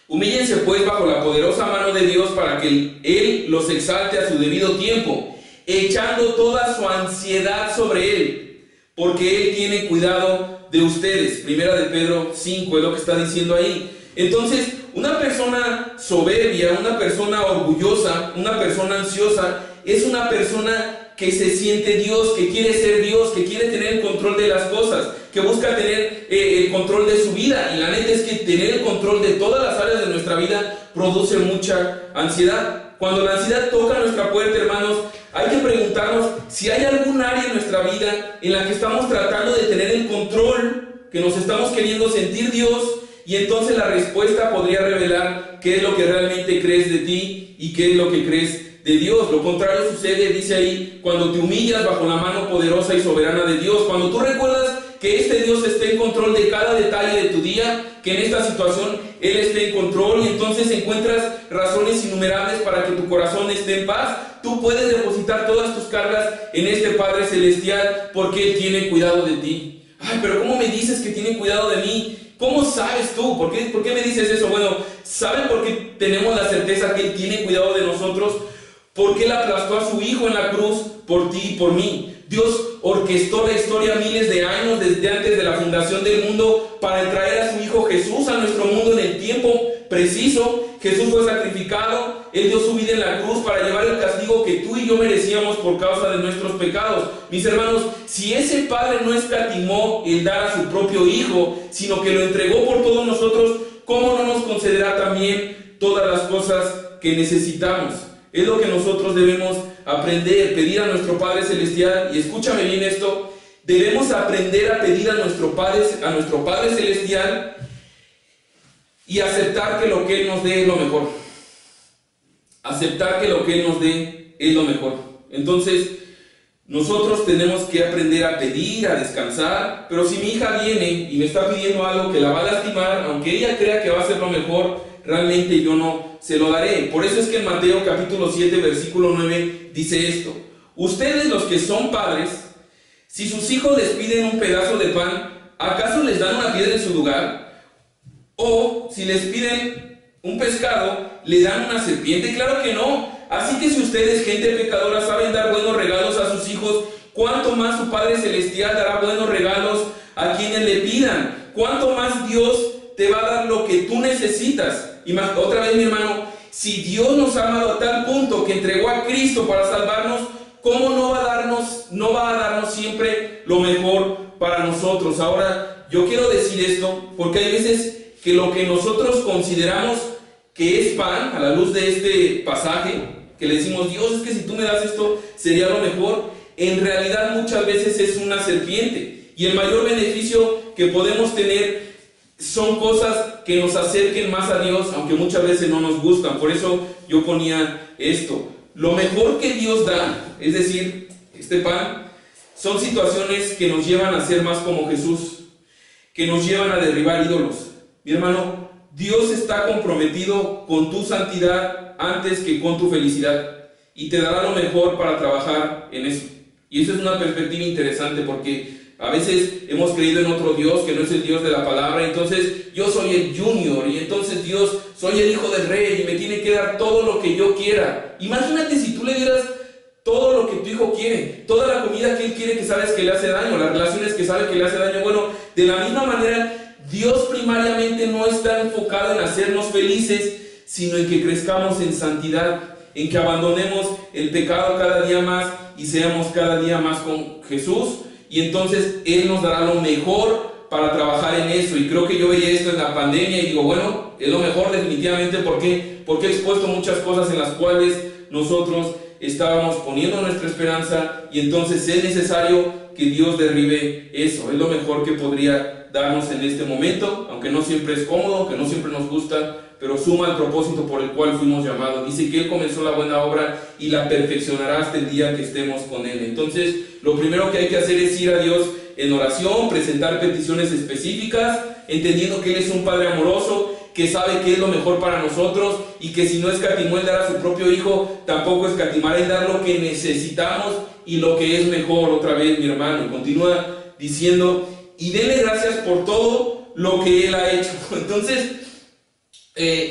Humíllense pues bajo la poderosa mano de Dios para que Él los exalte a su debido tiempo, echando toda su ansiedad sobre Él, porque Él tiene cuidado de ustedes. Primera de Pedro 5 es lo que está diciendo ahí. Entonces, una persona soberbia, una persona orgullosa, una persona ansiosa, es una persona que se siente Dios, que quiere ser Dios, que quiere tener el control de las cosas, que busca tener el control de su vida. Y la neta es que tener el control de todas las áreas de nuestra vida produce mucha ansiedad. Cuando la ansiedad toca nuestra puerta, hermanos, hay que preguntarnos si hay algún área en nuestra vida en la que estamos tratando de tener el control, que nos estamos queriendo sentir Dios, y entonces la respuesta podría revelar qué es lo que realmente crees de ti y qué es lo que crees de Dios. Lo contrario sucede, dice ahí, cuando te humillas bajo la mano poderosa y soberana de Dios, cuando tú recuerdas que este Dios esté en control de cada detalle de tu día, que en esta situación Él esté en control, y entonces encuentras razones innumerables para que tu corazón esté en paz. Tú puedes depositar todas tus cargas en este Padre Celestial porque Él tiene cuidado de ti. Ay, pero ¿cómo me dices que tiene cuidado de mí? ¿Cómo sabes tú? ¿Por qué me dices eso? Bueno, ¿saben por qué tenemos la certeza que Él tiene cuidado de nosotros? Porque Él aplastó a su Hijo en la cruz por ti y por mí. Dios orquestó la historia miles de años desde antes de la fundación del mundo para traer a su Hijo Jesús a nuestro mundo en el tiempo preciso. Jesús fue sacrificado, Él dio su vida en la cruz para llevar el castigo que tú y yo merecíamos por causa de nuestros pecados. Mis hermanos, si ese Padre no escatimó el dar a su propio Hijo, sino que lo entregó por todos nosotros, ¿cómo no nos concederá también todas las cosas que necesitamos? Es lo que nosotros debemos aprender, pedir a nuestro Padre Celestial. Y escúchame bien esto, debemos aprender a pedir a nuestro Padre Celestial y aceptar que lo que Él nos dé es lo mejor. Aceptar que lo que Él nos dé es lo mejor. Entonces, nosotros tenemos que aprender a pedir, a descansar. Pero si mi hija viene y me está pidiendo algo que la va a lastimar, aunque ella crea que va a ser lo mejor, realmente yo no se lo daré. Por eso es que en Mateo capítulo 7, versículo 9, dice esto: ustedes, los que son padres, si sus hijos les piden un pedazo de pan, ¿acaso les dan una piedra en su lugar? O si les piden un pescado, ¿le dan una serpiente? Claro que no. Así que si ustedes, gente pecadora, saben dar buenos regalos a sus hijos, ¿cuánto más su Padre Celestial dará buenos regalos a quienes le pidan? ¿Cuánto más Dios te va a dar lo que tú necesitas? Y más, otra vez, mi hermano, si Dios nos ha amado a tal punto que entregó a Cristo para salvarnos, ¿cómo no va a darnos siempre lo mejor para nosotros? Ahora, yo quiero decir esto porque hay veces que lo que nosotros consideramos que es pan, a la luz de este pasaje, que le decimos, Dios, es que si tú me das esto, sería lo mejor, en realidad muchas veces es una serpiente. Y el mayor beneficio que podemos tener son cosas que nos acerquen más a Dios, aunque muchas veces no nos gustan. Por eso yo ponía esto. Lo mejor que Dios da, es decir, este pan, son situaciones que nos llevan a ser más como Jesús, que nos llevan a derribar ídolos. Mi hermano, Dios está comprometido con tu santidad antes que con tu felicidad, y te dará lo mejor para trabajar en eso. Y eso es una perspectiva interesante, porque a veces hemos creído en otro Dios que no es el Dios de la palabra. Entonces yo soy el junior, y entonces Dios, soy el hijo del rey y me tiene que dar todo lo que yo quiera. Imagínate si tú le dieras todo lo que tu hijo quiere, toda la comida que él quiere, que sabes que le hace daño, las relaciones que sabe que le hace daño. Bueno, de la misma manera, Dios primariamente no está enfocado en hacernos felices, sino en que crezcamos en santidad, en que abandonemos el pecado cada día más y seamos cada día más con Jesús. Y entonces Él nos dará lo mejor para trabajar en eso. Y creo que yo veía esto en la pandemia y digo, bueno, es lo mejor definitivamente. ¿Por qué? Porque he expuesto muchas cosas en las cuales nosotros estábamos poniendo nuestra esperanza, y entonces es necesario que Dios derribe eso. Es lo mejor que podría darnos en este momento, aunque no siempre es cómodo, aunque no siempre nos gusta, pero suma al propósito por el cual fuimos llamados. Dice que Él comenzó la buena obra y la perfeccionará hasta el día que estemos con Él. Entonces, lo primero que hay que hacer es ir a Dios en oración, presentar peticiones específicas, entendiendo que Él es un Padre amoroso, que sabe qué es lo mejor para nosotros, y que si no escatimó en dar a su propio Hijo, tampoco escatimará en dar lo que necesitamos y lo que es mejor. Otra vez, mi hermano, y continúa diciendo, y denle gracias por todo lo que Él ha hecho. Entonces,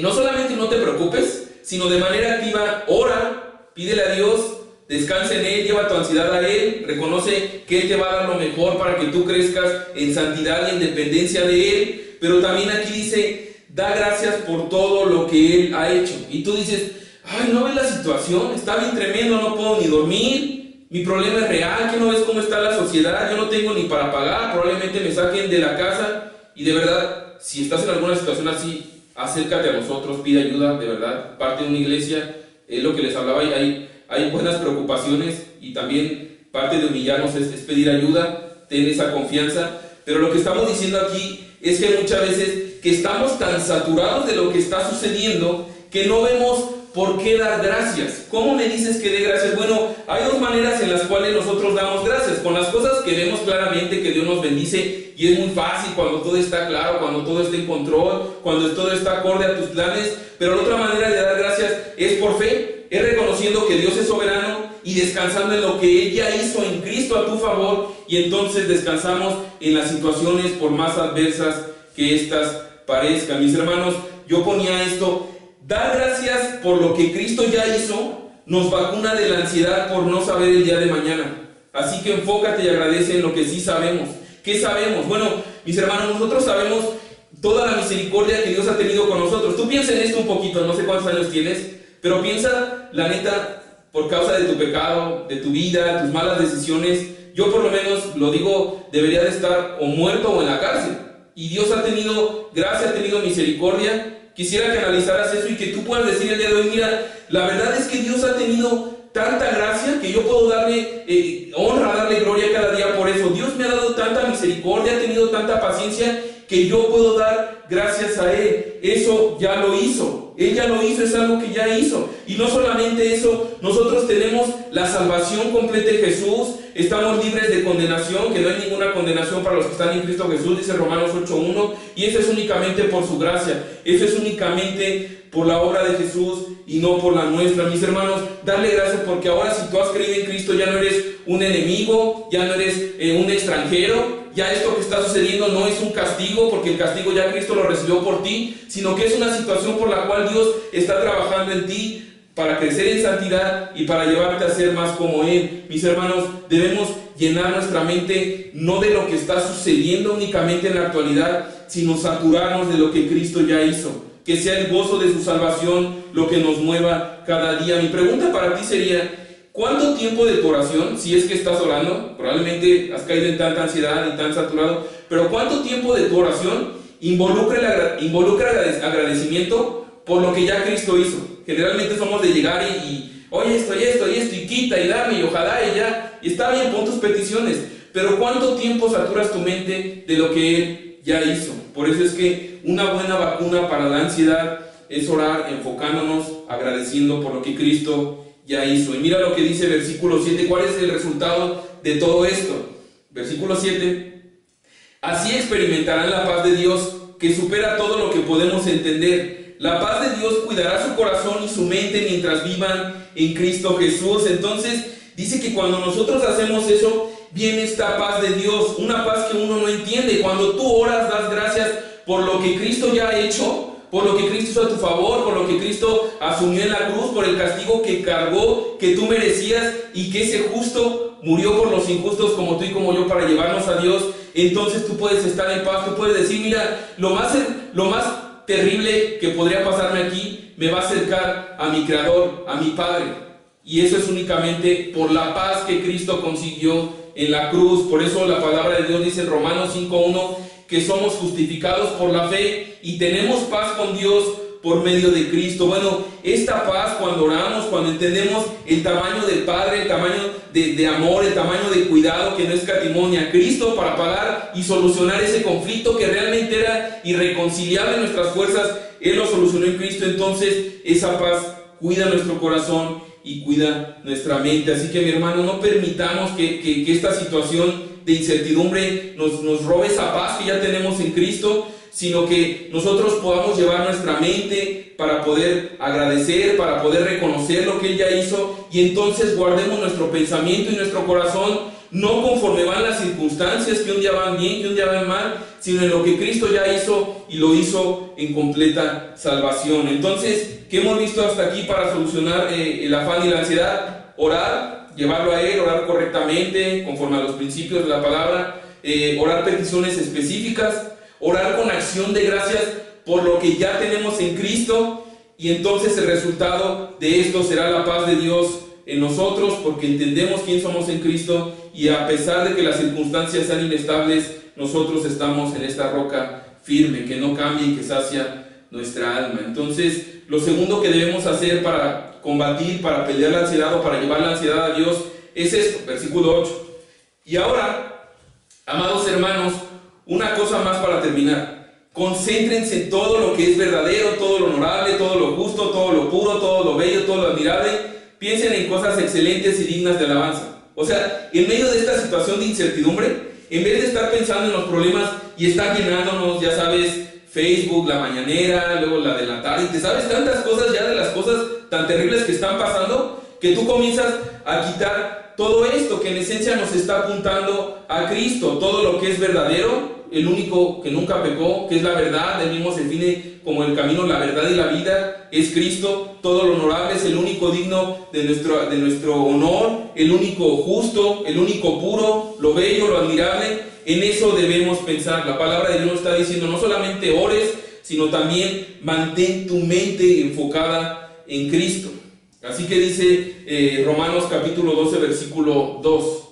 no solamente no te preocupes, sino de manera activa, ora, pídele a Dios Descansa en Él, lleva tu ansiedad a Él, reconoce que Él te va a dar lo mejor para que tú crezcas en santidad y en dependencia de Él. Pero también aquí dice, da gracias por todo lo que Él ha hecho. Y tú dices, ay, ¿no ves la situación? Está bien tremendo, no puedo ni dormir, mi problema es real, ¿que no ves cómo está la sociedad? Yo no tengo ni para pagar, probablemente me saquen de la casa. Y de verdad, si estás en alguna situación así, acércate a nosotros, pide ayuda, de verdad, parte de una iglesia, es lo que les hablaba, y hay buenas preocupaciones, y también parte de humillarnos es pedir ayuda, ten esa confianza. Pero lo que estamos diciendo aquí es que muchas veces que estamos tan saturados de lo que está sucediendo que no vemos por qué dar gracias. ¿Cómo me dices que dé gracias? Bueno, hay dos maneras en las cuales nosotros damos gracias: con las cosas que vemos claramente que Dios nos bendice, y es muy fácil cuando todo está claro, cuando todo está en control, cuando todo está acorde a tus planes. Pero la otra manera de dar gracias es por fe, es reconociendo que Dios es soberano y descansando en lo que Él ya hizo en Cristo a tu favor, y entonces descansamos en las situaciones por más adversas que éstas parezcan. Mis hermanos, yo ponía esto: dar gracias por lo que Cristo ya hizo nos vacuna de la ansiedad por no saber el día de mañana. Así que enfócate y agradece en lo que sí sabemos. ¿Qué sabemos? Bueno, mis hermanos, nosotros sabemos toda la misericordia que Dios ha tenido con nosotros. Tú piensa en esto un poquito, no sé cuántos años tienes, pero piensa, la neta, por causa de tu pecado, de tu vida, tus malas decisiones, yo por lo menos lo digo, debería de estar o muerto o en la cárcel. Y Dios ha tenido gracia, ha tenido misericordia. Quisiera que analizaras eso y que tú puedas decir el día de hoy, mira, la verdad es que Dios ha tenido tanta gracia que yo puedo darle honra, darle gloria cada día por eso. Dios me ha dado tanta misericordia, ha tenido tanta paciencia que yo puedo dar gracias a Él. Eso ya lo hizo. Él ya lo hizo, es algo que ya hizo. Y no solamente eso, nosotros tenemos la salvación completa en Jesús. Estamos libres de condenación, que no hay ninguna condenación para los que están en Cristo Jesús, dice Romanos 8:1. Y eso es únicamente por su gracia. Eso es únicamente por la obra de Jesús y no por la nuestra. Mis hermanos, darle gracias porque ahora, si tú has creído en Cristo, ya no eres un enemigo, ya no eres un extranjero. Ya esto que está sucediendo no es un castigo, porque el castigo ya Cristo lo recibió por ti, sino que es una situación por la cual Dios está trabajando en ti para crecer en santidad y para llevarte a ser más como Él. Mis hermanos, debemos llenar nuestra mente no de lo que está sucediendo únicamente en la actualidad, sino saturarnos de lo que Cristo ya hizo. Que sea el gozo de su salvación lo que nos mueva cada día. Mi pregunta para ti sería: ¿cuánto tiempo de tu oración, si es que estás orando, probablemente has caído en tanta ansiedad y tan saturado, pero cuánto tiempo de tu oración involucra agradecimiento por lo que ya Cristo hizo? Generalmente somos de llegar y oye, esto, y quita, y dame, y ojalá, y ya, y está bien, pon tus peticiones, pero ¿cuánto tiempo saturas tu mente de lo que Él ya hizo? Por eso es que una buena vacuna para la ansiedad es orar enfocándonos, agradeciendo por lo que Cristo ya hizo. Y mira lo que dice versículo 7, ¿cuál es el resultado de todo esto? Versículo 7, así experimentarán la paz de Dios, que supera todo lo que podemos entender. La paz de Dios cuidará su corazón y su mente mientras vivan en Cristo Jesús. Entonces dice que cuando nosotros hacemos eso, viene esta paz de Dios, una paz que uno no entiende. Cuando tú oras, das gracias por lo que Cristo ya ha hecho, por lo que Cristo hizo a tu favor, por lo que Cristo asumió en la cruz, por el castigo que cargó, que tú merecías, y que ese justo murió por los injustos como tú y como yo para llevarnos a Dios. Entonces tú puedes estar en paz, tú puedes decir, mira, lo más terrible que podría pasarme aquí me va a acercar a mi Creador, a mi Padre. Y eso es únicamente por la paz que Cristo consiguió en la cruz. Por eso la palabra de Dios dice en Romanos 5:1 que somos justificados por la fe y tenemos paz con Dios por medio de Cristo. Bueno, esta paz, cuando oramos, cuando entendemos el tamaño del Padre, el tamaño de amor, el tamaño de cuidado que no escatimó ni a Cristo para pagar y solucionar ese conflicto que realmente era irreconciliable en nuestras fuerzas, Él lo solucionó en Cristo. Entonces esa paz cuida nuestro corazón y cuida nuestra mente. Así que, mi hermano, no permitamos que esta situación de incertidumbre nos robe esa paz que ya tenemos en Cristo, sino que nosotros podamos llevar nuestra mente para poder agradecer, para poder reconocer lo que Él ya hizo, y entonces guardemos nuestro pensamiento y nuestro corazón no conforme van las circunstancias, que un día van bien, que un día van mal, sino en lo que Cristo ya hizo, y lo hizo en completa salvación. Entonces, ¿qué hemos visto hasta aquí para solucionar el afán y la ansiedad? orar, llevarlo a Él, orar correctamente, conforme a los principios de la palabra, orar peticiones específicas, orar con acción de gracias por lo que ya tenemos en Cristo, y entonces el resultado de esto será la paz de Dios en nosotros, porque entendemos quién somos en Cristo, y a pesar de que las circunstancias sean inestables, nosotros estamos en esta roca firme, que no cambia y que sacia nuestra alma. Entonces, lo segundo que debemos hacer para combatir, para pelear la ansiedad o para llevar la ansiedad a Dios es esto, versículo 8. Y ahora, amados hermanos, una cosa más para terminar. Concéntrense en todo lo que es verdadero, todo lo honorable, todo lo justo, todo lo puro, todo lo bello, todo lo admirable. Piensen en cosas excelentes y dignas de alabanza. O sea, en medio de esta situación de incertidumbre, en vez de estar pensando en los problemas y estar llenándonos, ya sabes, Facebook, la mañanera, luego la de la tarde, te sabes tantas cosas ya de las cosas tan terribles que están pasando, que tú comienzas a quitar todo esto que en esencia nos está apuntando a Cristo, todo lo que es verdadero, el único que nunca pecó, que es la verdad, él mismo se define como el camino, la verdad y la vida, es Cristo. Todo lo honorable es el único digno de nuestro honor, el único justo, el único puro, lo bello, lo admirable. En eso debemos pensar. La palabra de Dios nos está diciendo, no solamente ores, sino también mantén tu mente enfocada en Cristo. Así que dice Romanos capítulo 12, versículo 2.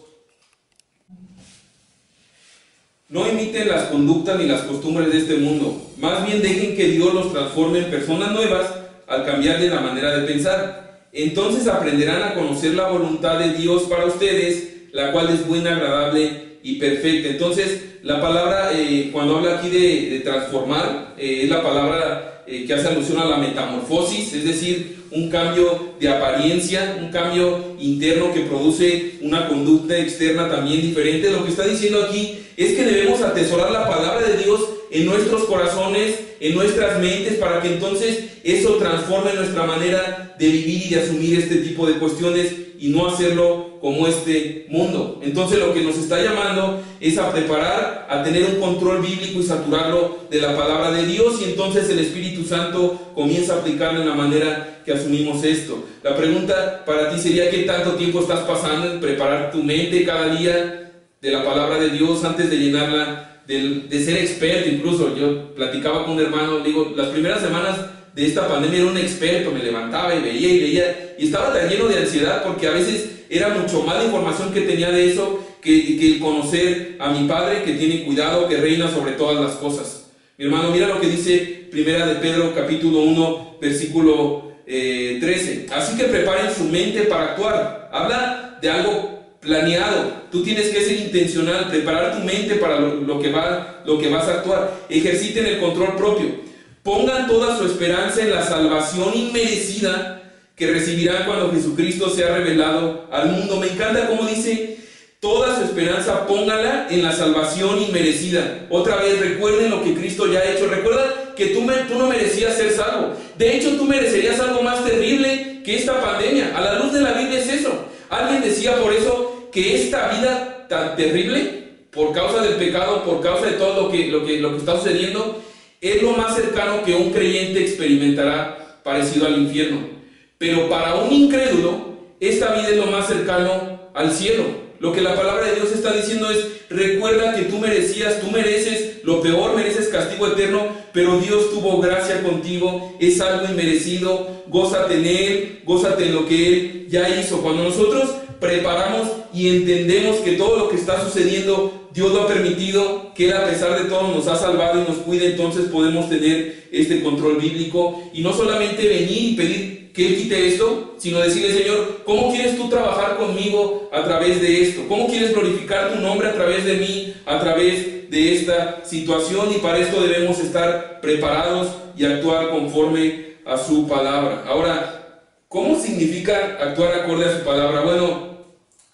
No imiten las conductas ni las costumbres de este mundo, más bien dejen que Dios los transforme en personas nuevas al cambiarle la manera de pensar. Entonces aprenderán a conocer la voluntad de Dios para ustedes, la cual es buena, agradable y perfecta. Entonces la palabra, cuando habla aquí de transformar, es la palabra que hace alusión a la metamorfosis, es decir, un cambio de apariencia, un cambio interno que produce una conducta externa también diferente. Lo que está diciendo aquí es que debemos atesorar la palabra de Dios en nuestros corazones, en nuestras mentes, para que entonces eso transforme nuestra manera de vivir y de asumir este tipo de cuestiones y no hacerlo como este mundo. Entonces lo que nos está llamando es a preparar, a tener un control bíblico y saturarlo de la palabra de Dios, y entonces el Espíritu Santo comienza a aplicarlo en la manera que asumimos esto. La pregunta para ti sería: ¿qué tanto tiempo estás pasando en preparar tu mente cada día de la palabra de Dios antes de llenarla, de ser experto? Incluso yo platicaba con un hermano, le digo, las primeras semanas de esta pandemia era un experto, me levantaba y veía, y estaba tan lleno de ansiedad porque a veces era mucho más la información que tenía de eso que el conocer a mi Padre, que tiene cuidado, que reina sobre todas las cosas. Mi hermano, mira lo que dice Primera de Pedro capítulo 1 versículo 13. Así que preparen su mente para actuar. Habla de algo planeado. Tú tienes que ser intencional, preparar tu mente para lo que vas a actuar. Ejerciten el control propio. Pongan toda su esperanza en la salvación inmerecida que recibirán cuando Jesucristo sea revelado al mundo. Me encanta cómo dice, toda su esperanza póngala en la salvación inmerecida. Otra vez, recuerden lo que Cristo ya ha hecho. Recuerda que tú no merecías ser salvo. De hecho, tú merecerías algo más terrible que esta pandemia. A la luz de la Biblia es eso. Alguien decía por eso que esta vida tan terrible, por causa del pecado, por causa de todo lo que está sucediendo, es lo más cercano que un creyente experimentará parecido al infierno. Pero para un incrédulo, esta vida es lo más cercano al cielo. Lo que la palabra de Dios está diciendo es: recuerda que tú mereces lo peor, mereces castigo eterno, pero Dios tuvo gracia contigo, es algo inmerecido, gózate en Él, gózate en lo que Él ya hizo. Cuando nosotros preparamos y entendemos que todo lo que está sucediendo Dios lo ha permitido, que Él a pesar de todo nos ha salvado y nos cuida, entonces podemos tener este control bíblico y no solamente venir y pedir que Él quite esto, sino decirle: Señor, ¿cómo quieres tú trabajar conmigo a través de esto? ¿Cómo quieres glorificar tu nombre a través de mí, a través de esta situación? Y para esto debemos estar preparados y actuar conforme a su palabra. Ahora, ¿cómo significa actuar acorde a su palabra? Bueno,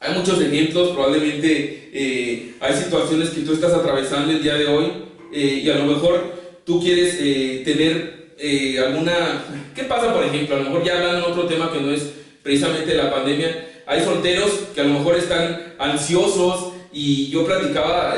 hay muchos ejemplos. Probablemente hay situaciones que tú estás atravesando el día de hoy y a lo mejor tú quieres tener alguna... ¿Qué pasa, por ejemplo? A lo mejor ya hablando en otro tema que no es precisamente la pandemia. Hay solteros que a lo mejor están ansiosos, y yo platicaba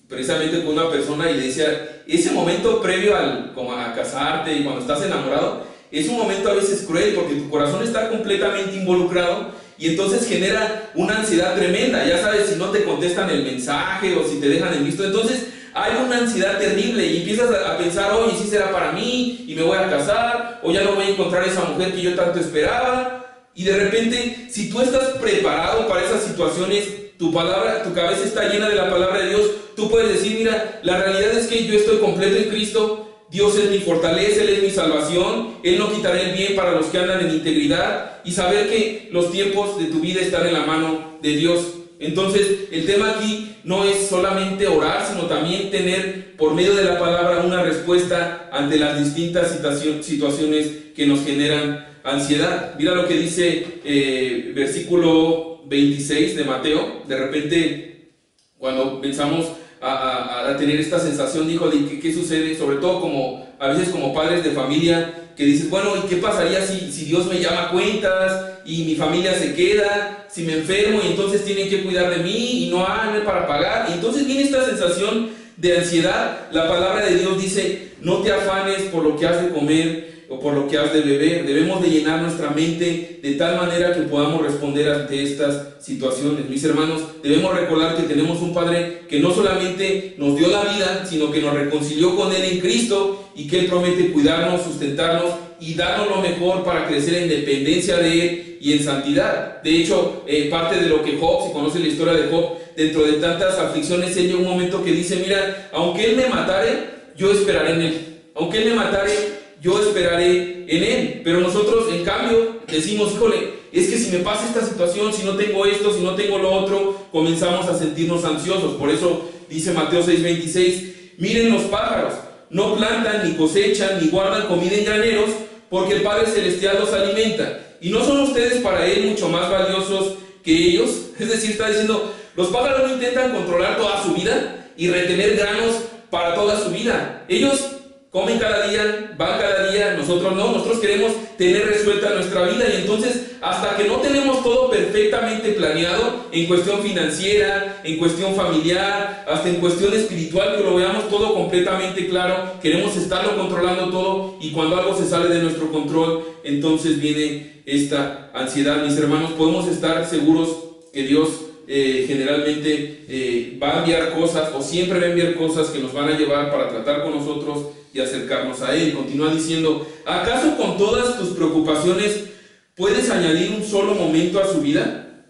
precisamente con una persona y le decía, ese momento previo como a casarte y cuando estás enamorado, es un momento a veces cruel porque tu corazón está completamente involucrado y entonces genera una ansiedad tremenda. Ya sabes, si no te contestan el mensaje o si te dejan en visto, entonces hay una ansiedad terrible y empiezas a pensar, oye, sí será para mí y me voy a casar, o ya no voy a encontrar esa mujer que yo tanto esperaba. Y de repente, si tú estás preparado para esas situaciones, tu cabeza está llena de la palabra de Dios, tú puedes decir, mira, la realidad es que yo estoy completo en Cristo, Dios es mi fortaleza, Él es mi salvación, Él no quitará el bien para los que andan en integridad, y saber que los tiempos de tu vida están en la mano de Dios. Entonces, el tema aquí no es solamente orar, sino también tener por medio de la palabra una respuesta ante las distintas situaciones que nos generan ansiedad. Mira lo que dice versículo 26 de Mateo. De repente, cuando pensamos a tener esta sensación, dijo, de ¿qué sucede? Sobre todo a veces como padres de familia, que dices, bueno, ¿y qué pasaría si Dios me llama a cuentas y mi familia se queda, si me enfermo y entonces tienen que cuidar de mí y no hay para pagar? Y entonces viene esta sensación de ansiedad. La palabra de Dios dice, no te afanes por lo que has de comer o por lo que has de beber. Debemos de llenar nuestra mente de tal manera que podamos responder ante estas situaciones. Mis hermanos, debemos recordar que tenemos un Padre que no solamente nos dio la vida, sino que nos reconcilió con Él en Cristo, y que Él promete cuidarnos, sustentarnos y darnos lo mejor para crecer en dependencia de Él y en santidad. De hecho, parte de lo que Job, si conoce la historia de Job, dentro de tantas aflicciones, él llega un momento que dice, mira, aunque Él me matare, yo esperaré en Él. Aunque Él me matare, yo esperaré en Él. Pero nosotros, en cambio, decimos, híjole, es que si me pasa esta situación, si no tengo esto, si no tengo lo otro, comenzamos a sentirnos ansiosos. Por eso dice Mateo 6:26, miren los pájaros, no plantan, ni cosechan, ni guardan comida en graneros, porque el Padre Celestial los alimenta. ¿Y no son ustedes para Él mucho más valiosos que ellos? Es decir, está diciendo, los pájaros no intentan controlar toda su vida y retener granos para toda su vida. Ellos comen cada día, van cada día, nosotros no, nosotros queremos tener resuelta nuestra vida, y entonces hasta que no tenemos todo perfectamente planeado, en cuestión financiera, en cuestión familiar, hasta en cuestión espiritual, que lo veamos todo completamente claro, queremos estarlo controlando todo, y cuando algo se sale de nuestro control, entonces viene esta ansiedad. Mis hermanos, podemos estar seguros que Dios generalmente va a enviar cosas, o siempre va a enviar cosas que nos van a llevar para tratar con nosotros y acercarnos a Él. Continúa diciendo, ¿acaso con todas tus preocupaciones puedes añadir un solo momento a su vida?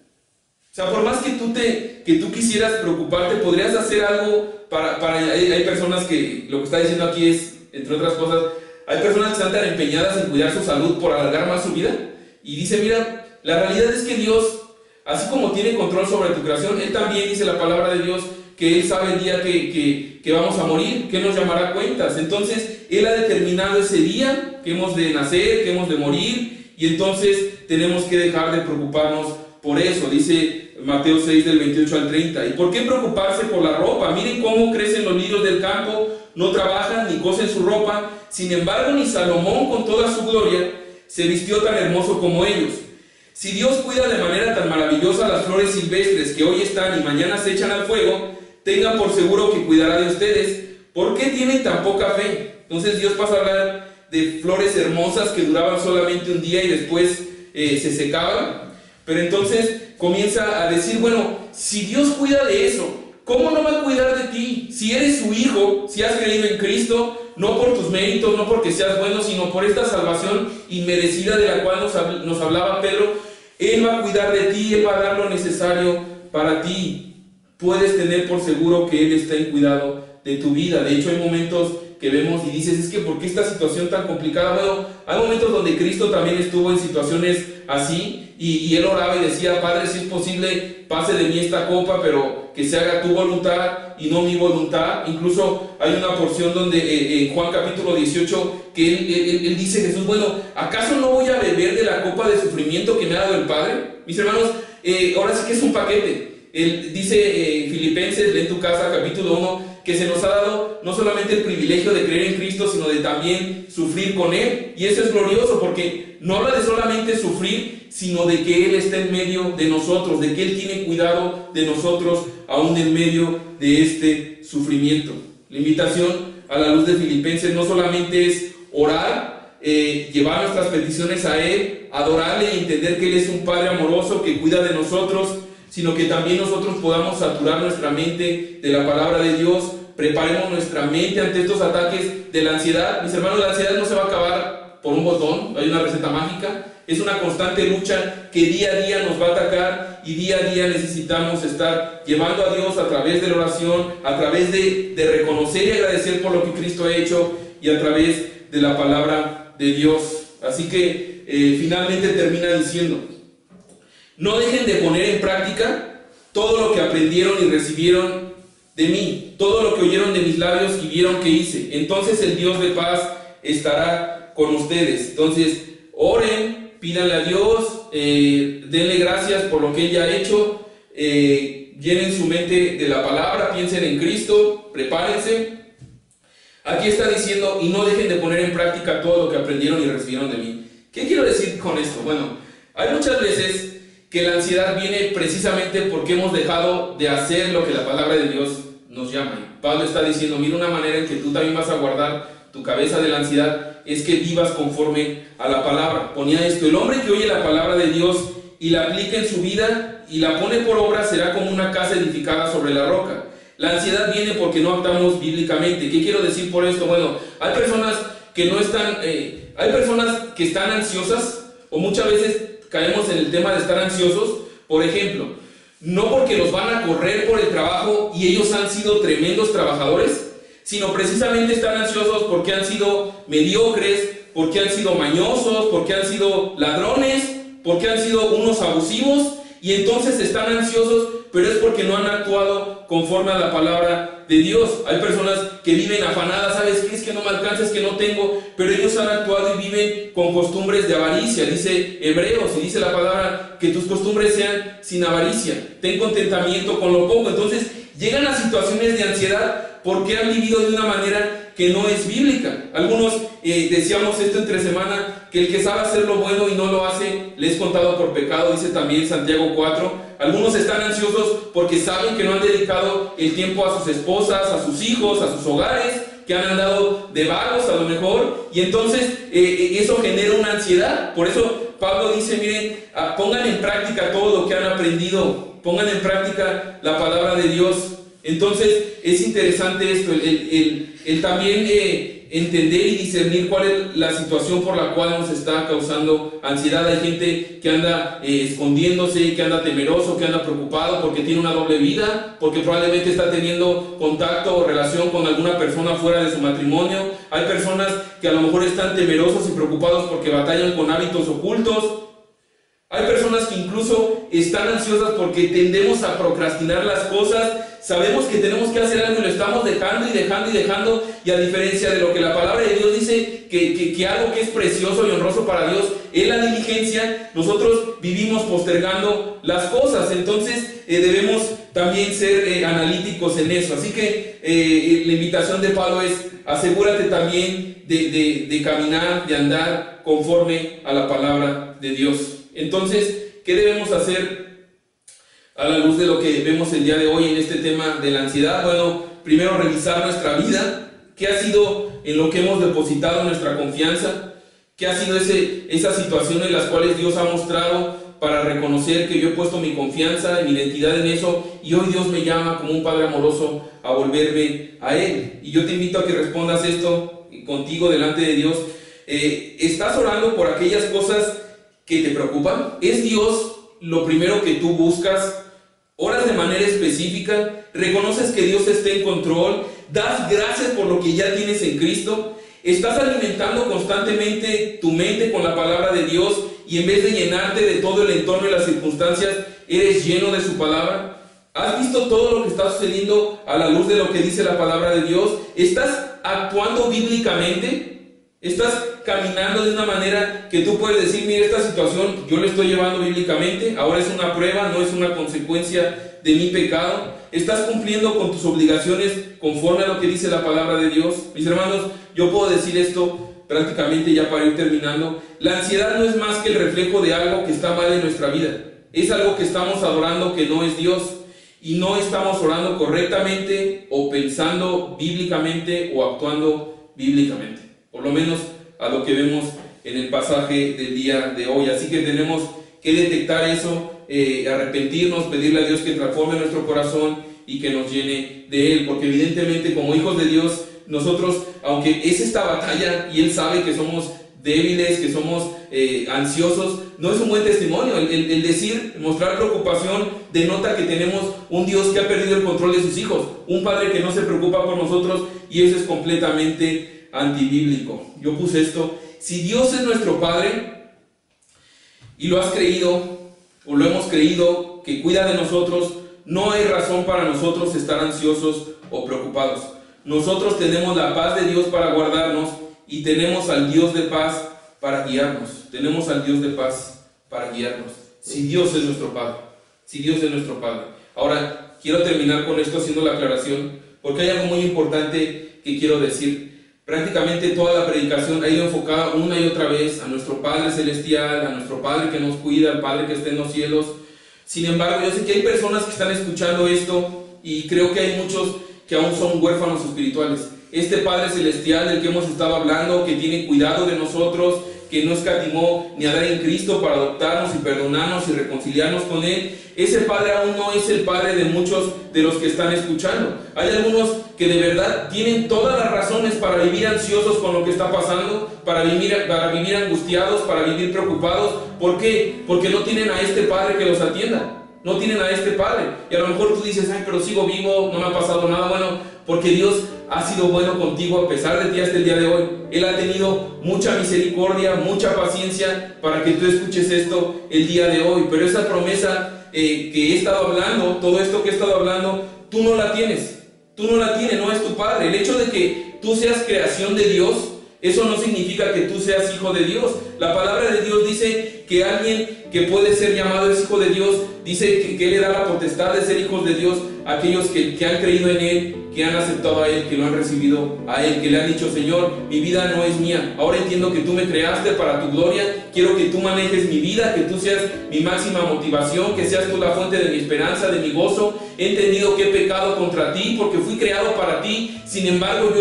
O sea, por más que tú quisieras preocuparte, podrías hacer algo hay personas que, lo que está diciendo aquí es, entre otras cosas, hay personas que están tan empeñadas en cuidar su salud por alargar más su vida, y dice, mira, la realidad es que Dios, así como tiene control sobre tu creación, Él también, dice la palabra de Dios, que Él sabe el día que vamos a morir, que Él nos llamará cuentas. Entonces, Él ha determinado ese día que hemos de nacer, que hemos de morir, y entonces tenemos que dejar de preocuparnos por eso. Dice Mateo 6, del 28 al 30. ¿Y por qué preocuparse por la ropa? Miren cómo crecen los lirios del campo, no trabajan ni cosen su ropa. Sin embargo, ni Salomón con toda su gloria se vistió tan hermoso como ellos. Si Dios cuida de manera tan maravillosa las flores silvestres que hoy están y mañana se echan al fuego, tengan por seguro que cuidará de ustedes. ¿Por qué tienen tan poca fe? Entonces Dios pasa a hablar de flores hermosas que duraban solamente un día y después se secaban. Pero entonces comienza a decir, bueno, si Dios cuida de eso, ¿cómo no va a cuidar de ti? Si eres su hijo, si has creído en Cristo, no por tus méritos, no porque seas bueno, sino por esta salvación inmerecida de la cual nos hablaba Pedro, Él va a cuidar de ti, Él va a dar lo necesario para ti. Puedes tener por seguro que Él está en cuidado de tu vida. De hecho, hay momentos que vemos y dices, es que ¿por qué esta situación tan complicada? Bueno, hay momentos donde Cristo también estuvo en situaciones así, y Él oraba y decía, Padre, si es posible, pase de mí esta copa, pero que se haga tu voluntad y no mi voluntad. Incluso hay una porción donde en Juan capítulo 18, que él dice, Jesús, bueno, ¿acaso no voy a beber de la copa de sufrimiento que me ha dado el Padre? Mis hermanos, ahora sí que es un paquete. Él dice Filipenses, lee en tu casa, capítulo 1, que se nos ha dado no solamente el privilegio de creer en Cristo, sino de también sufrir con Él. Y eso es glorioso, porque no habla de solamente sufrir, sino de que Él está en medio de nosotros, de que Él tiene cuidado de nosotros, aún en medio de este sufrimiento. La invitación a la luz de Filipenses no solamente es orar llevar nuestras peticiones a Él, adorarle y entender que Él es un Padre amoroso que cuida de nosotros, sino que también nosotros podamos saturar nuestra mente de la palabra de Dios, preparemos nuestra mente ante estos ataques de la ansiedad. Mis hermanos, la ansiedad no se va a acabar por un botón, no hay una receta mágica, es una constante lucha que día a día nos va a atacar y día a día necesitamos estar llevando a Dios a través de la oración, a través de reconocer y agradecer por lo que Cristo ha hecho y a través de la palabra de Dios. Así que finalmente termina diciendo: no dejen de poner en práctica todo lo que aprendieron y recibieron de mí, todo lo que oyeron de mis labios y vieron que hice. Entonces el Dios de paz estará con ustedes. Entonces, oren, pídanle a Dios, denle gracias por lo que Él ya ha hecho, llenen su mente de la palabra, piensen en Cristo, prepárense. Aquí está diciendo: y no dejen de poner en práctica todo lo que aprendieron y recibieron de mí. ¿Qué quiero decir con esto? Bueno, hay muchas veces que la ansiedad viene precisamente porque hemos dejado de hacer lo que la palabra de Dios nos llama. Pablo está diciendo: mira, una manera en que tú también vas a guardar tu cabeza de la ansiedad es que vivas conforme a la palabra. Ponía esto: el hombre que oye la palabra de Dios y la aplica en su vida y la pone por obra será como una casa edificada sobre la roca. La ansiedad viene porque no actuamos bíblicamente. ¿Qué quiero decir por esto? Bueno, hay personas que no están, hay personas que están ansiosas, o muchas veces caemos en el tema de estar ansiosos, por ejemplo, no porque los van a correr por el trabajo y ellos han sido tremendos trabajadores, sino precisamente están ansiosos porque han sido mediocres, porque han sido mañosos, porque han sido ladrones, porque han sido unos abusivos, y entonces están ansiosos, pero es porque no han actuado conforme a la palabra de Dios. Hay personas que viven afanadas: ¿sabes qué? Es que no me alcanza, es que no tengo, pero ellos han actuado y viven con costumbres de avaricia. Dice Hebreos, y dice la palabra, que tus costumbres sean sin avaricia, ten contentamiento con lo poco. Entonces llegan a situaciones de ansiedad porque han vivido de una manera que no es bíblica. Algunos decíamos esto entre semana, que el que sabe hacer lo bueno y no lo hace, le es contado por pecado, dice también Santiago 4. Algunos están ansiosos porque saben que no han dedicado el tiempo a sus esposas, a sus hijos, a sus hogares, que han andado de vagos a lo mejor, y entonces eso genera una ansiedad. Por eso Pablo dice: miren, pongan en práctica todo lo que han aprendido, pongan en práctica la palabra de Dios. Entonces es interesante esto, el también entender y discernir cuál es la situación por la cual nos está causando ansiedad. Hay gente que anda escondiéndose, que anda temeroso, que anda preocupado porque tiene una doble vida, porque probablemente está teniendo contacto o relación con alguna persona fuera de su matrimonio. Hay personas que a lo mejor están temerosos y preocupados porque batallan con hábitos ocultos. Hay personas que incluso están ansiosas porque tendemos a procrastinar las cosas. Sabemos que tenemos que hacer algo y lo estamos dejando y dejando y dejando, y a diferencia de lo que la palabra de Dios dice, que algo que es precioso y honroso para Dios es la diligencia, nosotros vivimos postergando las cosas. Entonces debemos también ser analíticos en eso. Así que la invitación de Pablo es: asegúrate también de caminar, de andar conforme a la palabra de Dios. Entonces, ¿qué debemos hacer a la luz de lo que vemos el día de hoy en este tema de la ansiedad? Bueno, primero revisar nuestra vida. ¿Qué ha sido en lo que hemos depositado nuestra confianza? ¿Qué ha sido esas situaciones en las cuales Dios ha mostrado para reconocer que yo he puesto mi confianza y mi identidad en eso, y hoy Dios me llama como un Padre amoroso a volverme a Él? Y yo te invito a que respondas esto contigo delante de Dios. ¿Estás orando por aquellas cosas que te preocupan? ¿Es Dios lo primero que tú buscas? ¿Oras de manera específica? ¿Reconoces que Dios está en control? ¿Das gracias por lo que ya tienes en Cristo? ¿Estás alimentando constantemente tu mente con la palabra de Dios y en vez de llenarte de todo el entorno y las circunstancias, eres lleno de su palabra? ¿Has visto todo lo que está sucediendo a la luz de lo que dice la palabra de Dios? ¿Estás actuando bíblicamente? ¿Estás caminando de una manera que tú puedes decir: mira, esta situación yo la estoy llevando bíblicamente, ahora es una prueba, no es una consecuencia de mi pecado? ¿Estás cumpliendo con tus obligaciones conforme a lo que dice la palabra de Dios? Mis hermanos, yo puedo decir esto prácticamente ya para ir terminando: la ansiedad no es más que el reflejo de algo que está mal en nuestra vida. Es algo que estamos adorando que no es Dios, y no estamos orando correctamente, o pensando bíblicamente, o actuando bíblicamente. Por lo menos a lo que vemos en el pasaje del día de hoy. Así que tenemos que detectar eso, arrepentirnos, pedirle a Dios que transforme nuestro corazón y que nos llene de Él, porque evidentemente como hijos de Dios, nosotros, aunque es esta batalla y Él sabe que somos débiles, que somos ansiosos, no es un buen testimonio. El decir, mostrar preocupación, denota que tenemos un Dios que ha perdido el control de sus hijos, un Padre que no se preocupa por nosotros, y eso es completamente antibíblico. Yo puse esto: si Dios es nuestro Padre y lo has creído o lo hemos creído, que cuida de nosotros, no hay razón para nosotros estar ansiosos o preocupados. Nosotros tenemos la paz de Dios para guardarnos y tenemos al Dios de paz para guiarnos. Tenemos al Dios de paz para guiarnos. Si Dios es nuestro Padre. Si Dios es nuestro Padre. Ahora, quiero terminar con esto haciendo la aclaración, porque hay algo muy importante que quiero decir. Prácticamente toda la predicación ha ido enfocada una y otra vez a nuestro Padre Celestial, a nuestro Padre que nos cuida, al Padre que está en los cielos. Sin embargo, yo sé que hay personas que están escuchando esto y creo que hay muchos que aún son huérfanos espirituales. Este Padre Celestial del que hemos estado hablando, que tiene cuidado de nosotros, que no escatimó ni a dar en Cristo para adoptarnos y perdonarnos y reconciliarnos con Él, ese Padre aún no es el Padre de muchos de los que están escuchando. Hay algunos que de verdad tienen todas las razones para vivir ansiosos con lo que está pasando, para vivir angustiados, para vivir preocupados. ¿Por qué? Porque no tienen a este Padre que los atienda. No tienen a este Padre. Y a lo mejor tú dices: ay, pero sigo vivo, no me ha pasado nada. Bueno, porque Dios ha sido bueno contigo a pesar de ti hasta el día de hoy. Él ha tenido mucha misericordia, mucha paciencia para que tú escuches esto el día de hoy. Pero esa promesa que he estado hablando, todo esto que he estado hablando, tú no la tienes. Tú no la tienes, no es tu Padre. El hecho de que tú seas creación de Dios, eso no significa que tú seas hijo de Dios. La palabra de Dios dice que alguien que puede ser llamado es hijo de Dios, dice que Él le da la potestad de ser hijos de Dios a aquellos que han creído en Él, que han aceptado a Él, que lo han recibido a Él, que le han dicho: Señor, mi vida no es mía, ahora entiendo que tú me creaste para tu gloria, quiero que tú manejes mi vida, que tú seas mi máxima motivación, que seas tú la fuente de mi esperanza, de mi gozo. He entendido que he pecado contra ti porque fui creado para ti, sin embargo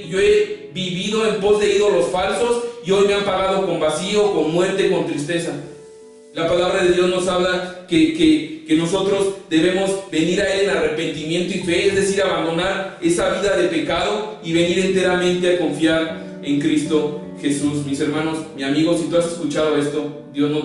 yo he vivido en pos de ídolos falsos y hoy me han pagado con vacío, con muerte, con tristeza. La palabra de Dios nos habla que nosotros debemos venir a Él en arrepentimiento y fe, es decir, abandonar esa vida de pecado y venir enteramente a confiar en Cristo Jesús. Mis hermanos, mi amigo, si tú has escuchado esto, Dios no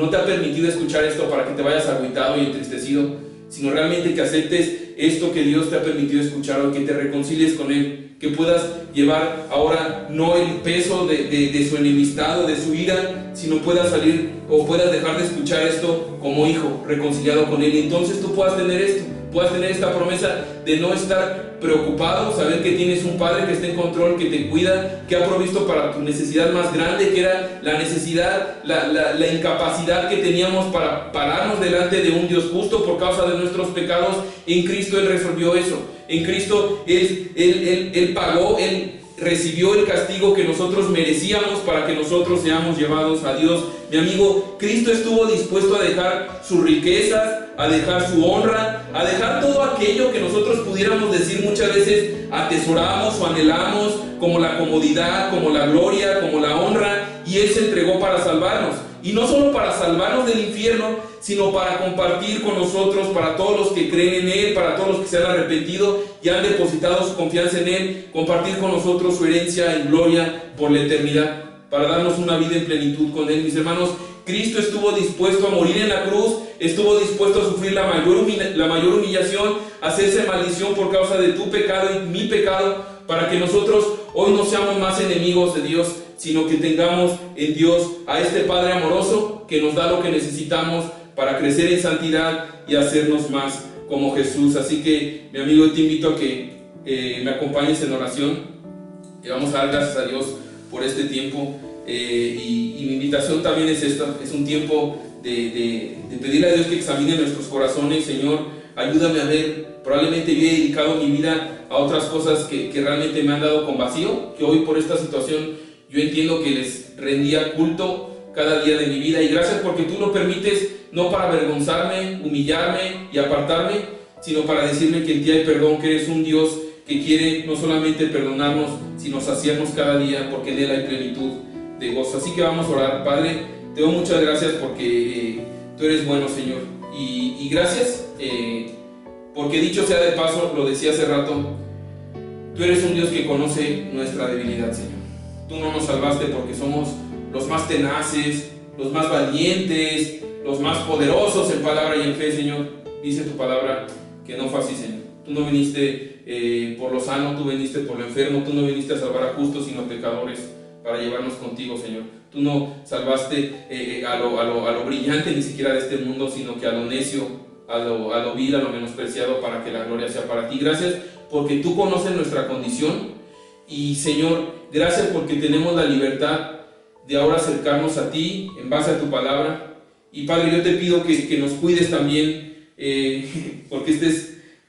te ha permitido escuchar esto para que te vayas agüitado y entristecido, sino realmente que aceptes esto que Dios te ha permitido escuchar, o que te reconcilies con Él, que puedas llevar ahora no el peso de su enemistad o de su ira, sino puedas salir o puedas dejar de escuchar esto como hijo reconciliado con Él, y entonces tú puedas tener esto, puedas tener esta promesa de no estar preocupado, saber que tienes un Padre que está en control, que te cuida, que ha provisto para tu necesidad más grande, que era la necesidad, la incapacidad que teníamos para pararnos delante de un Dios justo por causa de nuestros pecados. En Cristo Él resolvió eso. En Cristo Él pagó, Él recibió el castigo que nosotros merecíamos para que nosotros seamos llevados a Dios. Mi amigo, Cristo estuvo dispuesto a dejar sus riquezas, a dejar su honra, a dejar todo aquello que nosotros pudiéramos decir muchas veces atesoramos o anhelamos, como la comodidad, como la gloria, como la honra, y Él se entregó para salvarnos. Y no solo para salvarnos del infierno, sino para compartir con nosotros, para todos los que creen en Él, para todos los que se han arrepentido y han depositado su confianza en Él, compartir con nosotros su herencia en gloria por la eternidad, para darnos una vida en plenitud con Él. Mis hermanos, Cristo estuvo dispuesto a morir en la cruz, estuvo dispuesto a sufrir la mayor humillación, a hacerse maldición por causa de tu pecado y mi pecado, para que nosotros hoy no seamos más enemigos de Dios, sino que tengamos en Dios a este Padre amoroso que nos da lo que necesitamos para crecer en santidad y hacernos más como Jesús. Así que, mi amigo, te invito a que me acompañes en oración, y vamos a dar gracias a Dios por este tiempo. Y mi invitación también es esta: es un tiempo de pedirle a Dios que examine nuestros corazones. Señor, ayúdame a ver, probablemente yo he dedicado mi vida a otras cosas que realmente me han dado con vacío, que hoy por esta situación yo entiendo que les rendía culto cada día de mi vida, y gracias porque tú lo permites, no para avergonzarme, humillarme y apartarme, sino para decirme que en ti hay perdón, que eres un Dios que quiere no solamente perdonarnos, sino saciarnos cada día, porque en Él hay plenitud de gozo. Así que vamos a orar. Padre, te doy muchas gracias porque tú eres bueno, Señor, y gracias porque, dicho sea de paso, lo decía hace rato, tú eres un Dios que conoce nuestra debilidad, Señor. Tú no nos salvaste porque somos los más tenaces, los más valientes, los más poderosos en palabra y en fe, Señor. Dice tu palabra que no fue así, Señor. Tú no viniste por lo sano, tú viniste por lo enfermo, tú no viniste a salvar a justos, sino a pecadores, para llevarnos contigo, Señor. Tú no salvaste a lo brillante ni siquiera de este mundo, sino que a lo necio, a lo vil, a lo menospreciado, para que la gloria sea para ti. Gracias porque tú conoces nuestra condición, y Señor, gracias porque tenemos la libertad de ahora acercarnos a ti en base a tu palabra. Y Padre, yo te pido que nos cuides también, porque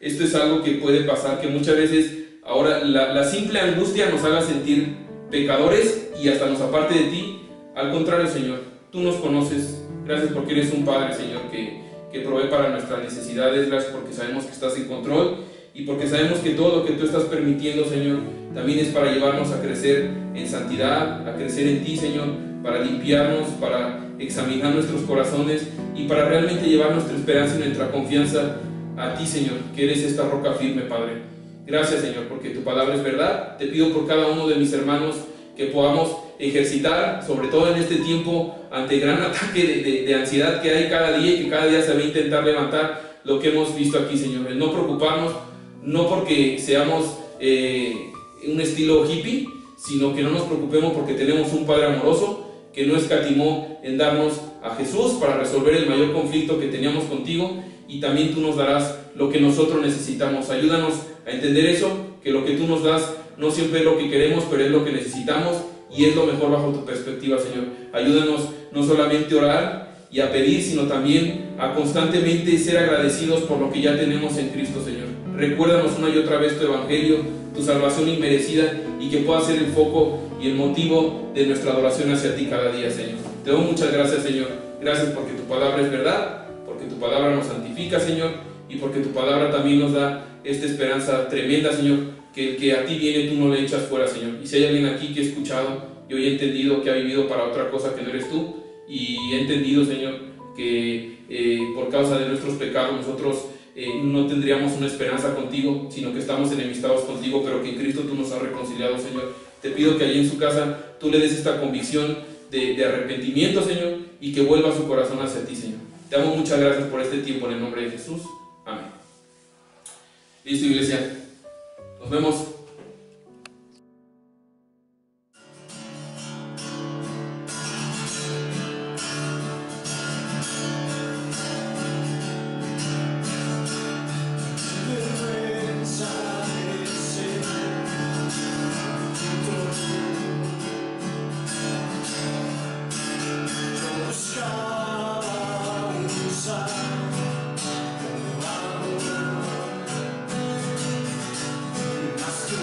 esto es algo que puede pasar, que muchas veces ahora la simple angustia nos haga sentir pecadores y hasta nos aparte de ti. Al contrario, Señor, tú nos conoces. Gracias porque eres un Padre, Señor, que provee para nuestras necesidades. Gracias porque sabemos que estás en control, y porque sabemos que todo lo que tú estás permitiendo, Señor, también es para llevarnos a crecer en santidad, a crecer en ti, Señor, para limpiarnos, para examinar nuestros corazones y para realmente llevar nuestra esperanza y nuestra confianza a ti, Señor, que eres esta roca firme, Padre. Gracias, Señor, porque tu palabra es verdad. Te pido por cada uno de mis hermanos que podamos ejercitar, sobre todo en este tiempo, ante el gran ataque de ansiedad que hay cada día, y que cada día se va a intentar levantar, lo que hemos visto aquí, Señor. El no preocuparnos, no porque seamos un estilo hippie, sino que no nos preocupemos porque tenemos un Padre amoroso que no escatimó en darnos a Jesús para resolver el mayor conflicto que teníamos contigo, y también tú nos darás lo que nosotros necesitamos. Ayúdanos a entender eso, que lo que tú nos das no siempre es lo que queremos, pero es lo que necesitamos, y es lo mejor bajo tu perspectiva, Señor. Ayúdanos no solamente a orar y a pedir, sino también a constantemente ser agradecidos por lo que ya tenemos en Cristo, Señor. Recuérdanos una y otra vez tu evangelio, tu salvación inmerecida, y que pueda ser el foco y el motivo de nuestra adoración hacia ti cada día, Señor. Te doy muchas gracias, Señor. Gracias porque tu palabra es verdad, porque tu palabra nos santifica, Señor, y porque tu palabra también nos da esta esperanza tremenda, Señor, que a ti viene, tú no le echas fuera, Señor. Y si hay alguien aquí que ha escuchado y hoy ha entendido que ha vivido para otra cosa que no eres tú, y ha entendido, Señor, que por causa de nuestros pecados nosotros no tendríamos una esperanza contigo, sino que estamos enemistados contigo, pero que en Cristo tú nos has reconciliado, Señor. Te pido que allí en su casa tú le des esta convicción de arrepentimiento, Señor, y que vuelva su corazón hacia ti, Señor. Te damos muchas gracias por este tiempo en el nombre de Jesús. Amén. Listo, iglesia. Nos vemos. Más que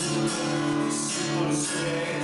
por ser